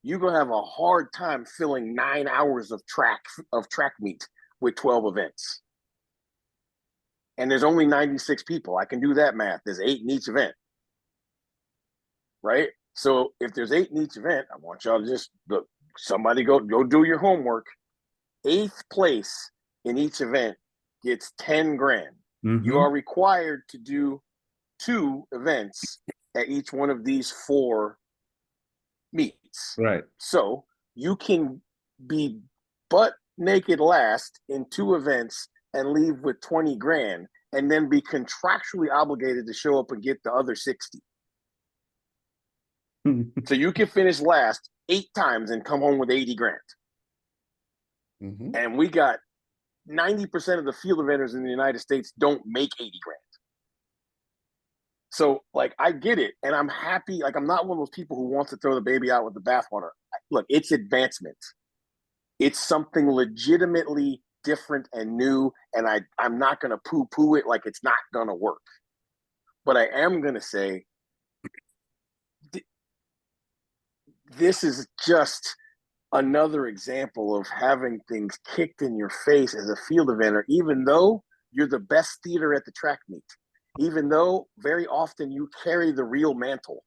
You're going to have a hard time filling 9 hours of track meet with 12 events. And there's only 96 people. I can do that math. There's 8 in each event. Right? So if there's 8 in each event, I want y'all to just look, somebody go do your homework. 8th place in each event gets 10 grand. You are required to do 2 events at each one of these 4 meets. Right. So you can be butt naked last in 2 events and leave with 20 grand and then be contractually obligated to show up and get the other 60. So you can finish last 8 times and come home with 80 grand. And we got 90% of the field eventers in the United States don't make 80 grand. So, like, I get it. And I'm happy. Like, I'm not one of those people who wants to throw the baby out with the bathwater. Look, it's advancement. It's something legitimately different and new. And I'm not going to poo-poo it like it's not going to work. But I am going to say, this is just another example of having things kicked in your face as a field eventer, even though you're the best theater at the track meet, even though very often you carry the real mantle,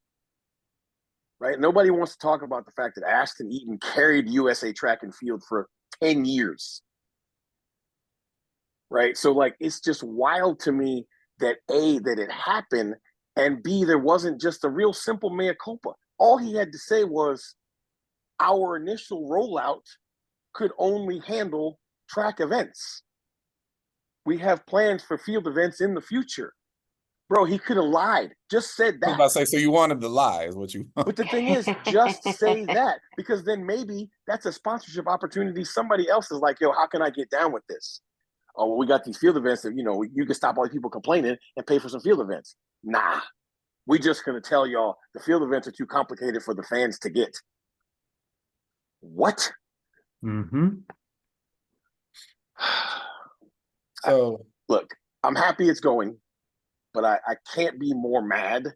right? Nobody wants to talk about the fact that Ashton Eaton carried USA track and field for 10 years, right? So, like, it's just wild to me that A, that it happened, and B, there wasn't just a real simple mea culpa. All he had to say was, our initial rollout could only handle track events. We have plans for field events in the future. Bro, he could have lied. Just said that. I was about to say, so you wanted to lie is what you want. But the thing is, just say that, because then maybe that's a sponsorship opportunity. Somebody else is like, yo, how can I get down with this? Oh, well, we got these field events that, you know, you can stop all these people complaining and pay for some field events. Nah, we just going to tell y'all the field events are too complicated for the fans to get. What? So look, I'm happy it's going, but I can't be more mad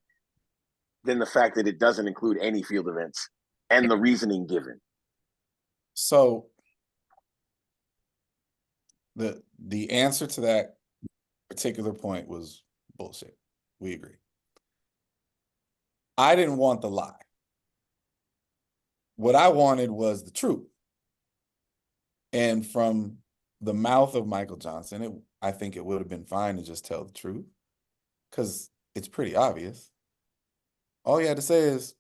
than the fact that it doesn't include any field events and the reasoning given. So the answer to that particular point was bullshit. We agree. I didn't want the lie. What I wanted was the truth. And from the mouth of Michael Johnson, I think it would have been fine to just tell the truth. because it's pretty obvious. All he had to say is,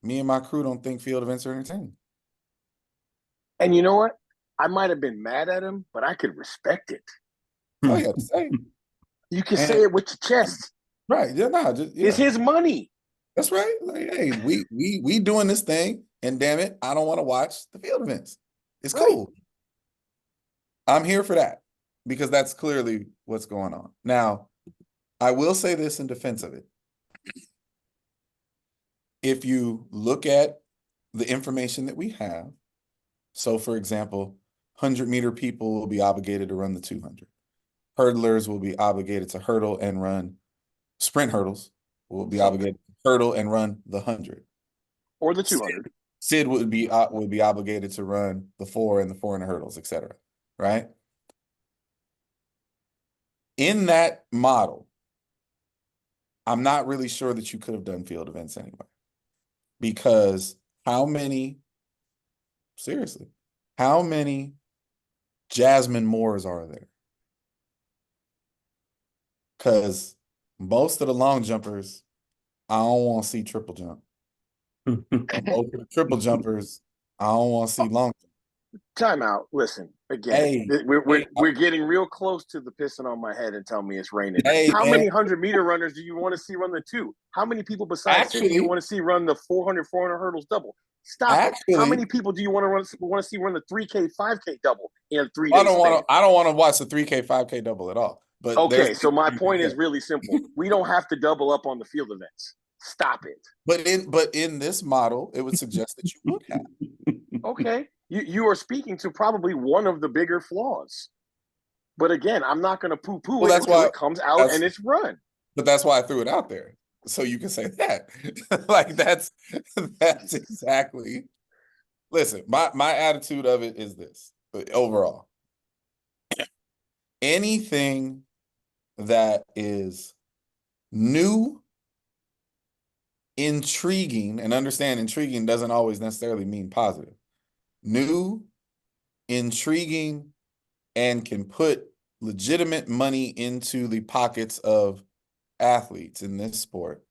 me and my crew don't think field events are entertaining. And you know what? I might have been mad at him, but I could respect it. All he had to say. You can say it with your chest. Right. Yeah, no, just, yeah. It's his money. That's right. Like, hey, we doing this thing, and damn it, I don't want to watch the field events. It's cool. I'm here for that because that's clearly what's going on. Now, I will say this in defense of it. If you look at the information that we have, so for example, 100-meter people will be obligated to run the 200. Hurdlers will be obligated to hurdle and run. Sprint hurdles will be obligated to hurdle and run the 100. Or the 200. Sid would be obligated to run the 4 and the 400 hurdles, etc. Right? In that model, I'm not really sure that you could have done field events anyway. Because seriously, how many Jasmine Moores are there? Because most of the long jumpers, I don't want to see triple jump. Most of the triple jumpers, I don't want to see long jump. Time out. Listen, again, we're getting real close to the pissing on my head and tell me it's raining. How many 100-meter runners do you want to see run the 2? How many people besides Sid do you want to see run the 400 hurdles double? Stop it. How many people do you want to see run the 3K, 5K double in a 3 day span? I don't want to watch the 3K, 5K double at all. But okay, so my point is really simple. We don't have to double up on the field events. Stop it. But in this model, it would suggest that you would have. Okay. You are speaking to probably one of the bigger flaws. But again, I'm not going to poo-poo it until it comes out and it's run. But that's why I threw it out there. So you can say that. Like that's exactly. Listen, my attitude of it is this overall. Anything that is new, intriguing, and understand intriguing doesn't always necessarily mean positive. New, intriguing, and can put legitimate money into the pockets of athletes in this sport,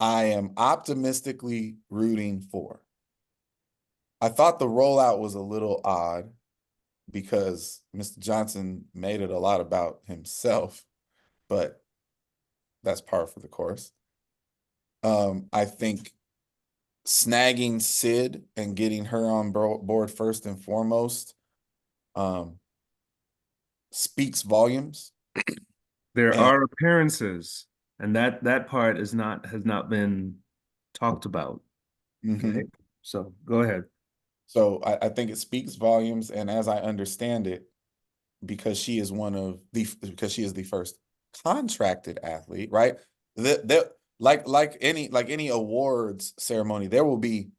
I am optimistically rooting for. I thought the rollout was a little odd because Mr. Johnson made it a lot about himself, but that's par for the course. I think snagging Sid and getting her on board first and foremost speaks volumes. There are appearances, and that part has not been talked about. Okay, so go ahead. So I think it speaks volumes, and as I understand it, because she is the first contracted athlete, right? Like any awards ceremony, there will be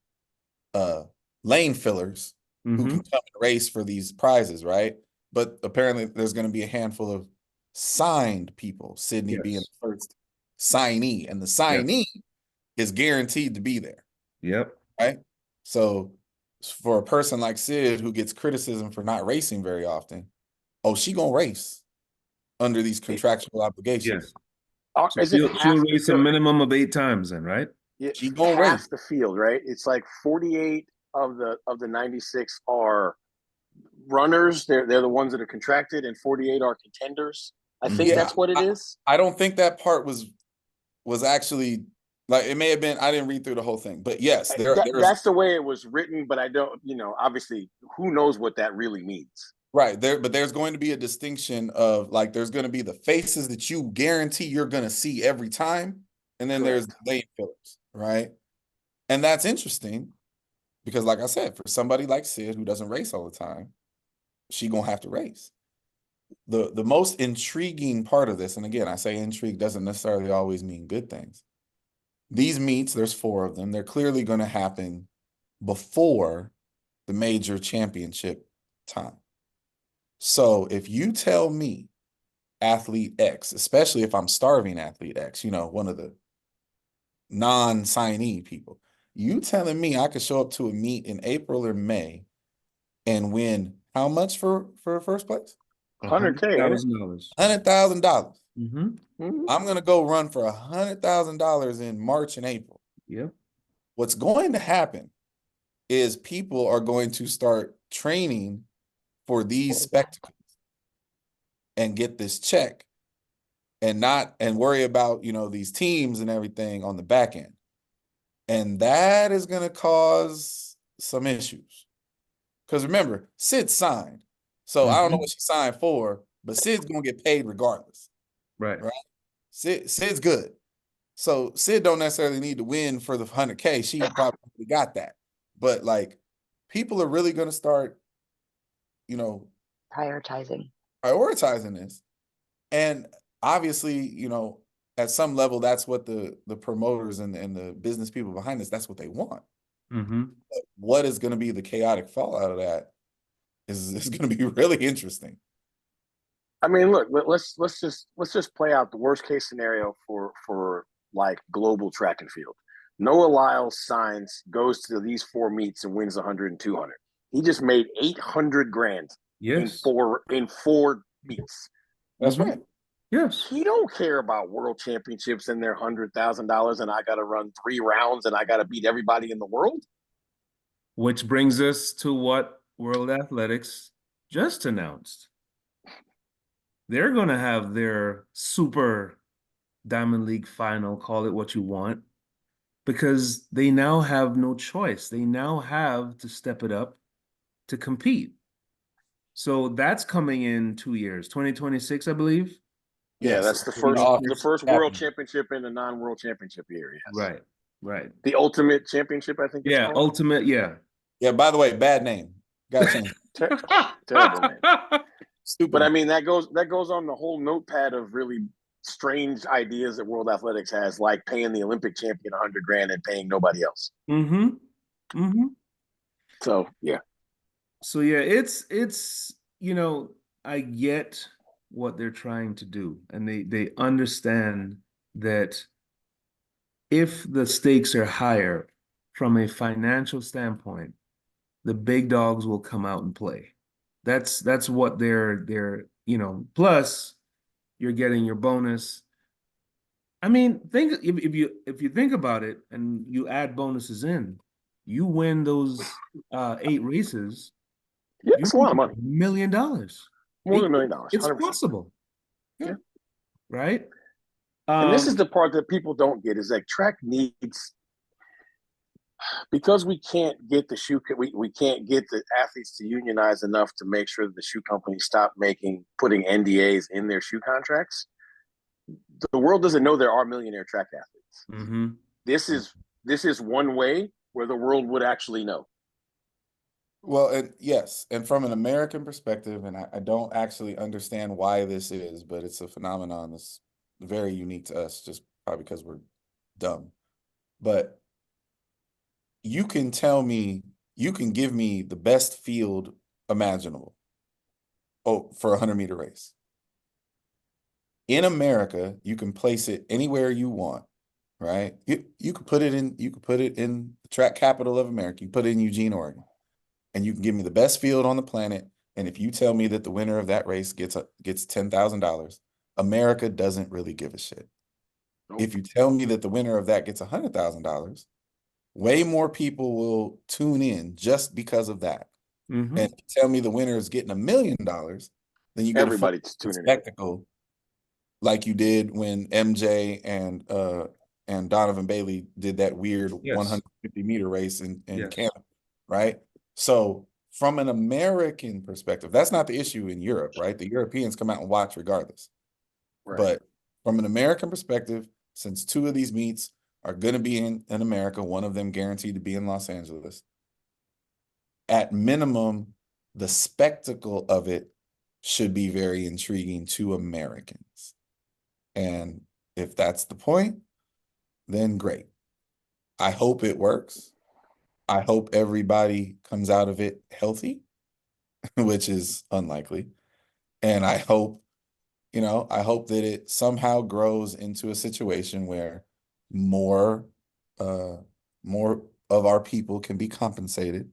lane fillers who can come and race for these prizes, right? But apparently there's going to be a handful of signed people, Sydney being the first signee, and the signee is guaranteed to be there. Yep. Right? So for a person like Sid who gets criticism for not racing very often, she gonna race under these contractual obligations. Yes. So she'll race a minimum of 8 times then, right? Yeah, she gonna race the field, right? It's like 48 of the 96 are runners. They're the ones that are contracted, and 48 are contenders. I think that's what it is. I don't think that part was actually, like, it may have been, I didn't read through the whole thing, but yes, that's the way it was written, but I don't, obviously who knows what that really means. Right. But there's going to be a distinction of, like, there's going to be the faces that you guarantee you're going to see every time. And then there's lane fillers, right? And that's interesting because, like I said, for somebody like Sid who doesn't race all the time, she going to have to race. The most intriguing part of this, and again, I say intrigue doesn't necessarily always mean good things. These meets, there's 4 of them. They're clearly going to happen before the major championship time. So if you tell me athlete X, especially if I'm starving athlete X, one of the non-signee people, you telling me I could show up to a meet in April or May and win how much for first place? $100,000. $100,000. Mm-hmm. I'm going to go run for $100,000 in March and April. Yep. What's going to happen is people are going to start training for these spectacles and get this check and worry about, these teams and everything on the back end. And that is going to cause some issues. Because remember, Sid signed. So I don't know what she signed for, but Sid's going to get paid regardless. Right. Sid's good. So Sid don't necessarily need to win for the 100K. She probably got that. But people are really going to start, prioritizing this. And obviously, at some level, that's what the promoters and the business people behind this, that's what they want. But what is going to be the chaotic fallout of that is going to be really interesting. I mean, look, let's just play out the worst case scenario for global track and field. Noah Lyles goes to these 4 meets and wins 100 and 200. He just made $800,000 in four meets. That's right. Yes. He don't care about world championships and their $100,000 and I got to run 3 rounds and I got to beat everybody in the world. Which brings us to what World Athletics just announced. They're going to have their Super Diamond League final, call it what you want, because they now have no choice. They now have to step it up to compete. So that's coming in 2 years, 2026, I believe. Yeah, that's the first world championship in the non-world championship year. Yes. Right. The ultimate championship, I think. Yeah, ultimate. Yeah. Yeah. By the way, bad name. Got to change. Terrible name. Stupid. But I mean, that goes on the whole notepad of really strange ideas that World Athletics has, like paying the Olympic champion $100,000 and paying nobody else. So yeah. So yeah, it's I get what they're trying to do, and they understand that if the stakes are higher from a financial standpoint, the big dogs will come out and play. That's what they're plus you're getting your bonus. I mean, if you think about it and you add bonuses in, you win those 8 races. Yeah, it's a lot of money. $1 million. More than $1 million. It's 100%. possible. Yeah. Right? And this is the part that people don't get, is that track needs, because we can't get we can't get the athletes to unionize enough to make sure that the shoe companies stop putting NDAs in their shoe contracts. The world doesn't know there are millionaire track athletes. This is one way where the world would actually know. Well, and yes, and from an American perspective, and I don't actually understand why this is, but it's a phenomenon that's very unique to us, just probably because we're dumb. But you can give me the best field imaginable for a 100-meter race. In America, you can place it anywhere you want, right? You could put it in the track capital of America. You put it in Eugene, Oregon. And you can give me the best field on the planet, and if you tell me that the winner of that race gets $10,000, America doesn't really give a shit. Nope. If you tell me that the winner of that gets $100,000, way more people will tune in just because of that. And if you tell me the winner is getting $1 million, then you get everybody's a spectacle, like you did when MJ and Donovan Bailey did that weird 150-meter race in Canada, right? So from an American perspective, that's not the issue in Europe, right? The Europeans come out and watch regardless. Right. But from an American perspective, since 2 of these meets are going to be in America, one of them guaranteed to be in Los Angeles, at minimum, the spectacle of it should be very intriguing to Americans. And if that's the point, then great. I hope it works. I hope everybody comes out of it healthy, which is unlikely. And I hope that it somehow grows into a situation where more of our people can be compensated,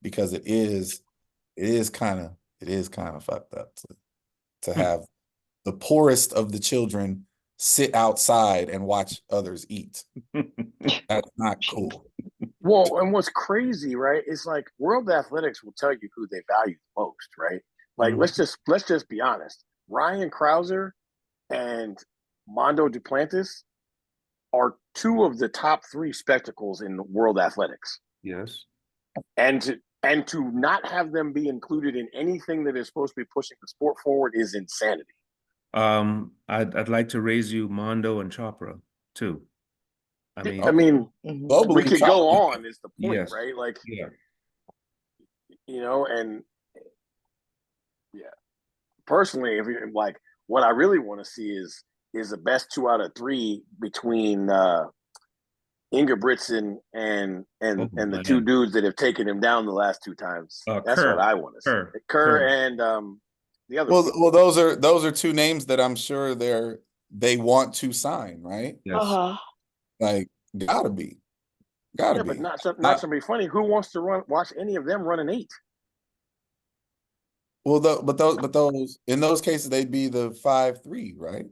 because it is kind of fucked up to have the poorest of the children sit outside and watch others eat. That's not cool. Well, and what's crazy, right? Is like World Athletics will tell you who they value the most, right? Like let's just be honest. Ryan Krauser and Mondo Duplantis are two of the top 3 spectacles in World Athletics. Yes. And to not have them be included in anything that is supposed to be pushing the sport forward is insanity. I'd like to raise you Mondo and Chopra too. I mean, globally, we could go on is the point, yes. right? Like, yeah. And personally, if you're like, what I really want to see is the best 2 out of 3 between Ingebrigtsen and the 2 dudes that have taken him down the last 2 times. That's Kerr. what I want to see. Kerr and the other. Well, those are 2 names that I'm sure they want to sign, right? Yes. Like gotta be. But not somebody funny. Who wants to watch any of them run an 8? Well, but those in those cases they'd be the 5-3, right?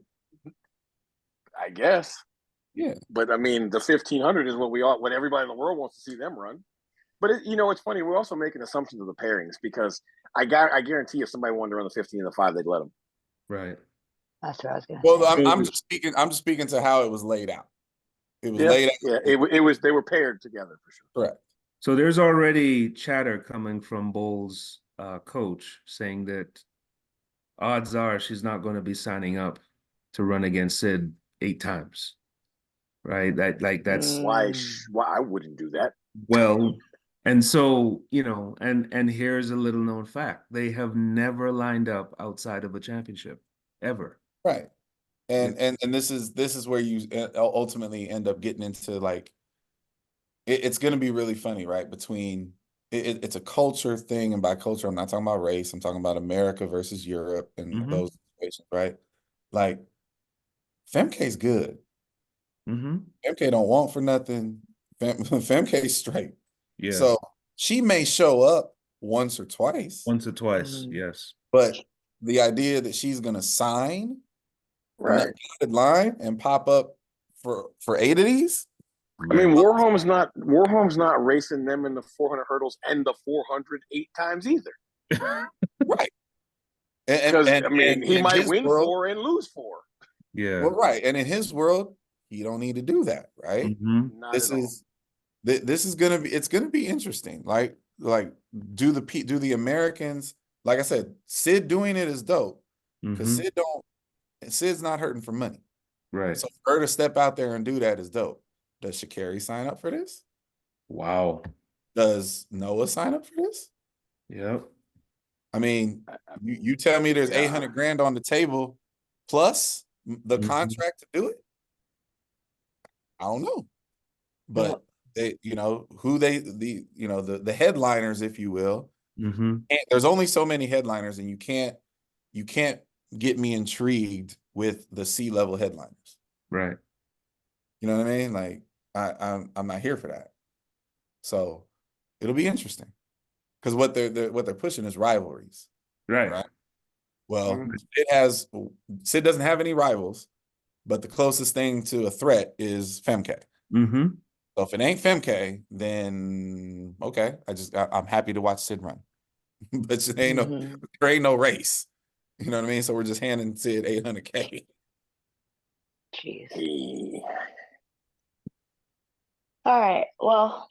I guess. Yeah. But I mean, the 1500 is what everybody in the world wants to see them run. But it's funny. We're also making assumptions of the pairings because I guarantee if somebody wanted to run the 15 and the 5, they'd let them. Right. That's what I was going to Well, say. I'm just speaking to how it was laid out. It was laid out. Yeah, it was. They were paired together for sure. Correct. So there's already chatter coming from Bowles' coach saying that odds are she's not going to be signing up to run against Sid 8 times. Right? That's why I wouldn't do that. Well, and so, and here's a little known fact. They have never lined up outside of a championship ever. Right. And this is where you ultimately end up getting into like it's going to be really funny, right? Between it's a culture thing, and by culture I'm not talking about race, I'm talking about America versus Europe and those situations, right? Like Femke's good. Femke don't want for nothing. Femke's straight. Yeah. So she may show up once or twice. Yes. But the idea that she's going to sign right line and pop up for 8 of these. I mean, Warholm's not racing them in the 400 hurdles and the 400 8 times either. Right. Because I mean, he might win 4 and lose 4. Yeah. Well, right. And in his world, you don't need to do that, right? This is gonna be interesting. Like do the Americans, like I said, Sid doing it is dope because Sid's not hurting for money, right? So for her to step out there and do that is dope. Does Sha'Carri sign up for this? Wow. Does Noah sign up for this? Yep. I mean, you tell me there's $800,000 on the table plus the contract to do it. I don't know, but they, who the headliners, if you will. And there's only so many headliners, and you can't get me intrigued with the C-level headliners. Right. You know what I mean? Like I'm not here for that. So it'll be interesting because what they're pushing is rivalries. Right. Well, Sid doesn't have any rivals, but the closest thing to a threat is Femke. So if it ain't Femke, then okay, I'm happy to watch Sid run. But there ain't no race. You know what I mean? So we're just handing Sid $800K. Jeez. All right. Well,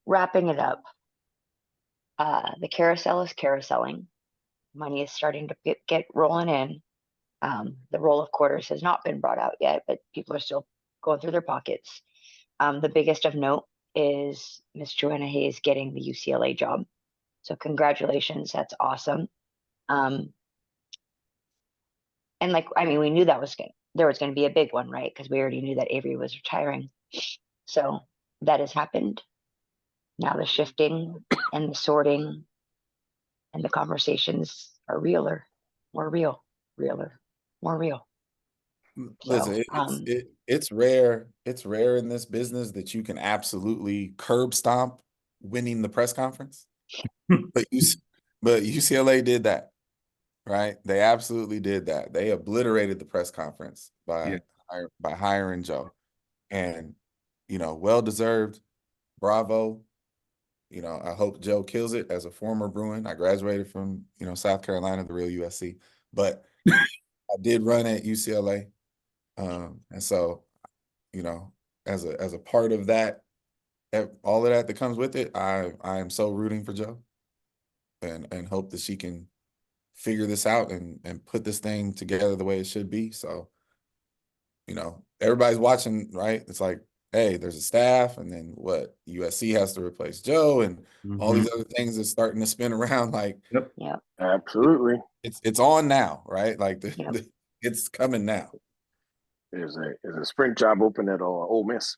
wrapping it up. The carousel is carouseling. Money is starting to get rolling in. The roll of quarters has not been brought out yet, but people are still going through their pockets. The biggest of note is Miss Joanna Hayes getting the UCLA job. So congratulations. That's awesome. And we knew there was going to be a big one, right? Because we already knew that Avery was retiring. So that has happened. Now the shifting and the sorting and the conversations are realer, more real, realer, more real. Listen, it's rare. It's rare in this business that you can absolutely curb stomp winning the press conference. But UCLA did that. right? They absolutely did that. They obliterated the press conference Yeah. by hiring Joe. And, well deserved. Bravo. I hope Joe kills it as a former Bruin. I graduated from, South Carolina, the real USC, but I did run at UCLA. And so, as a part of that, all of that comes with it, I am so rooting for Joe and hope that she can figure this out and put this thing together the way it should be. So, everybody's watching, right? It's like, hey, there's a staff, and then what? USC has to replace Joe, and all these other things are starting to spin around. Like, Yep. Absolutely. it's on now, right? Like Yep. it's coming now. There's a sprint job open at Ole Miss.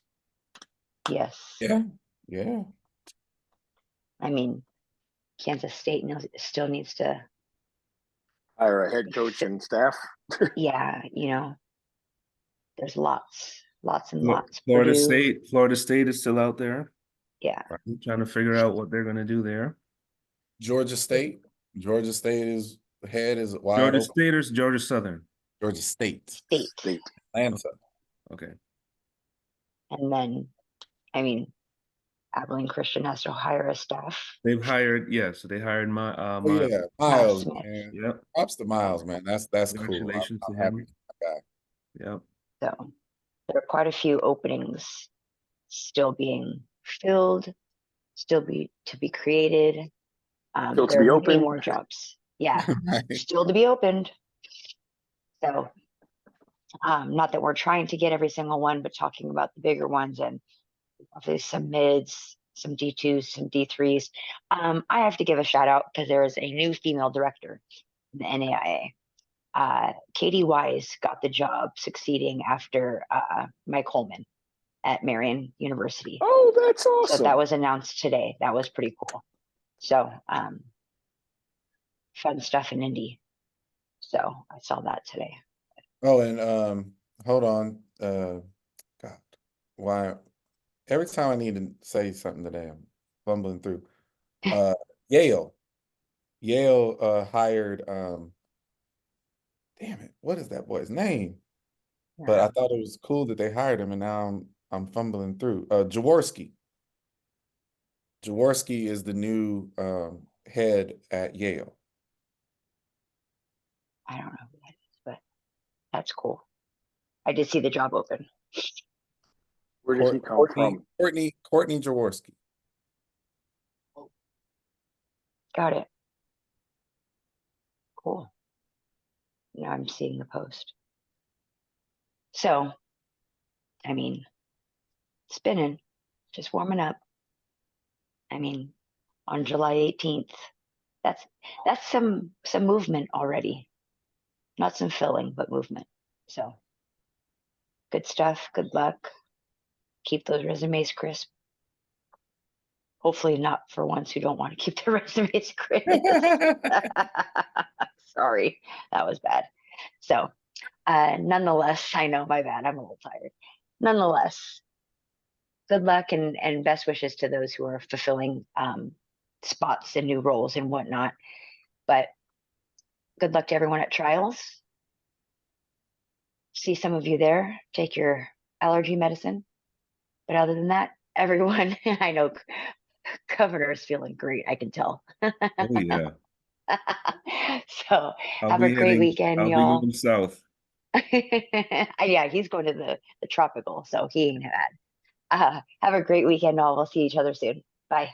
Yes. Yeah. I mean, Kansas State still needs to Hire a head coach and staff. yeah, there's lots and lots. Florida Purdue, State is still out there. yeah. I'm trying to figure out what they're going to do there. Georgia State is head is wide Georgia open. State or Georgia Southern? Georgia State. State. Atlanta. Okay. And then, I mean, Abilene Christian has to hire a staff. They've hired, so they hired Miles, Smith. man. Yep. Props to Miles, man. That's cool. Congratulations I'm to happy him. for that guy. Yep. So there are quite a few openings still being filled, to be created. Still to there be are many opened. more jobs. Yeah, Right. still to be opened. So, not that we're trying to get every single one, but talking about the bigger ones and obviously some mids, some D2s, some D3s. I have to give a shout out because there is a new female director in the NAIA. Katie Wise got the job succeeding after Mike Holman at Marian University. Oh, that's awesome. So that was announced today. That was pretty cool. So fun stuff in Indy. So I saw that today. Oh, and hold on. God, why? Every time I need to say something today, I'm fumbling through. Yale hired. Damn it, what is that boy's name? But I thought it was cool that they hired him, and now I'm fumbling through. Jaworski. Jaworski is the new head at Yale. I don't know who that is, but that's cool. I did see the job open. Where did he come from? Courtney Jaworski. Got it. Cool. Now I'm seeing the post. So, I mean, spinning, just warming up. I mean, on July 18th, that's some movement already. Not some filling, but movement. So, good stuff. Good luck. Keep those resumes crisp. Hopefully not for ones who don't want to keep their resumes crisp. Sorry, that was bad. So, nonetheless, I know, my bad. I'm a little tired. Nonetheless, good luck and best wishes to those who are fulfilling spots and new roles and whatnot. But good luck to everyone at trials. See some of you there. Take your allergy medicine. But other than that, everyone, I know Governor is feeling great. I can tell. Oh yeah. So have a great weekend, I'll y'all. be moving south. Yeah, he's going to the tropical, so he ain't bad. Have a great weekend, all. We'll see each other soon. Bye.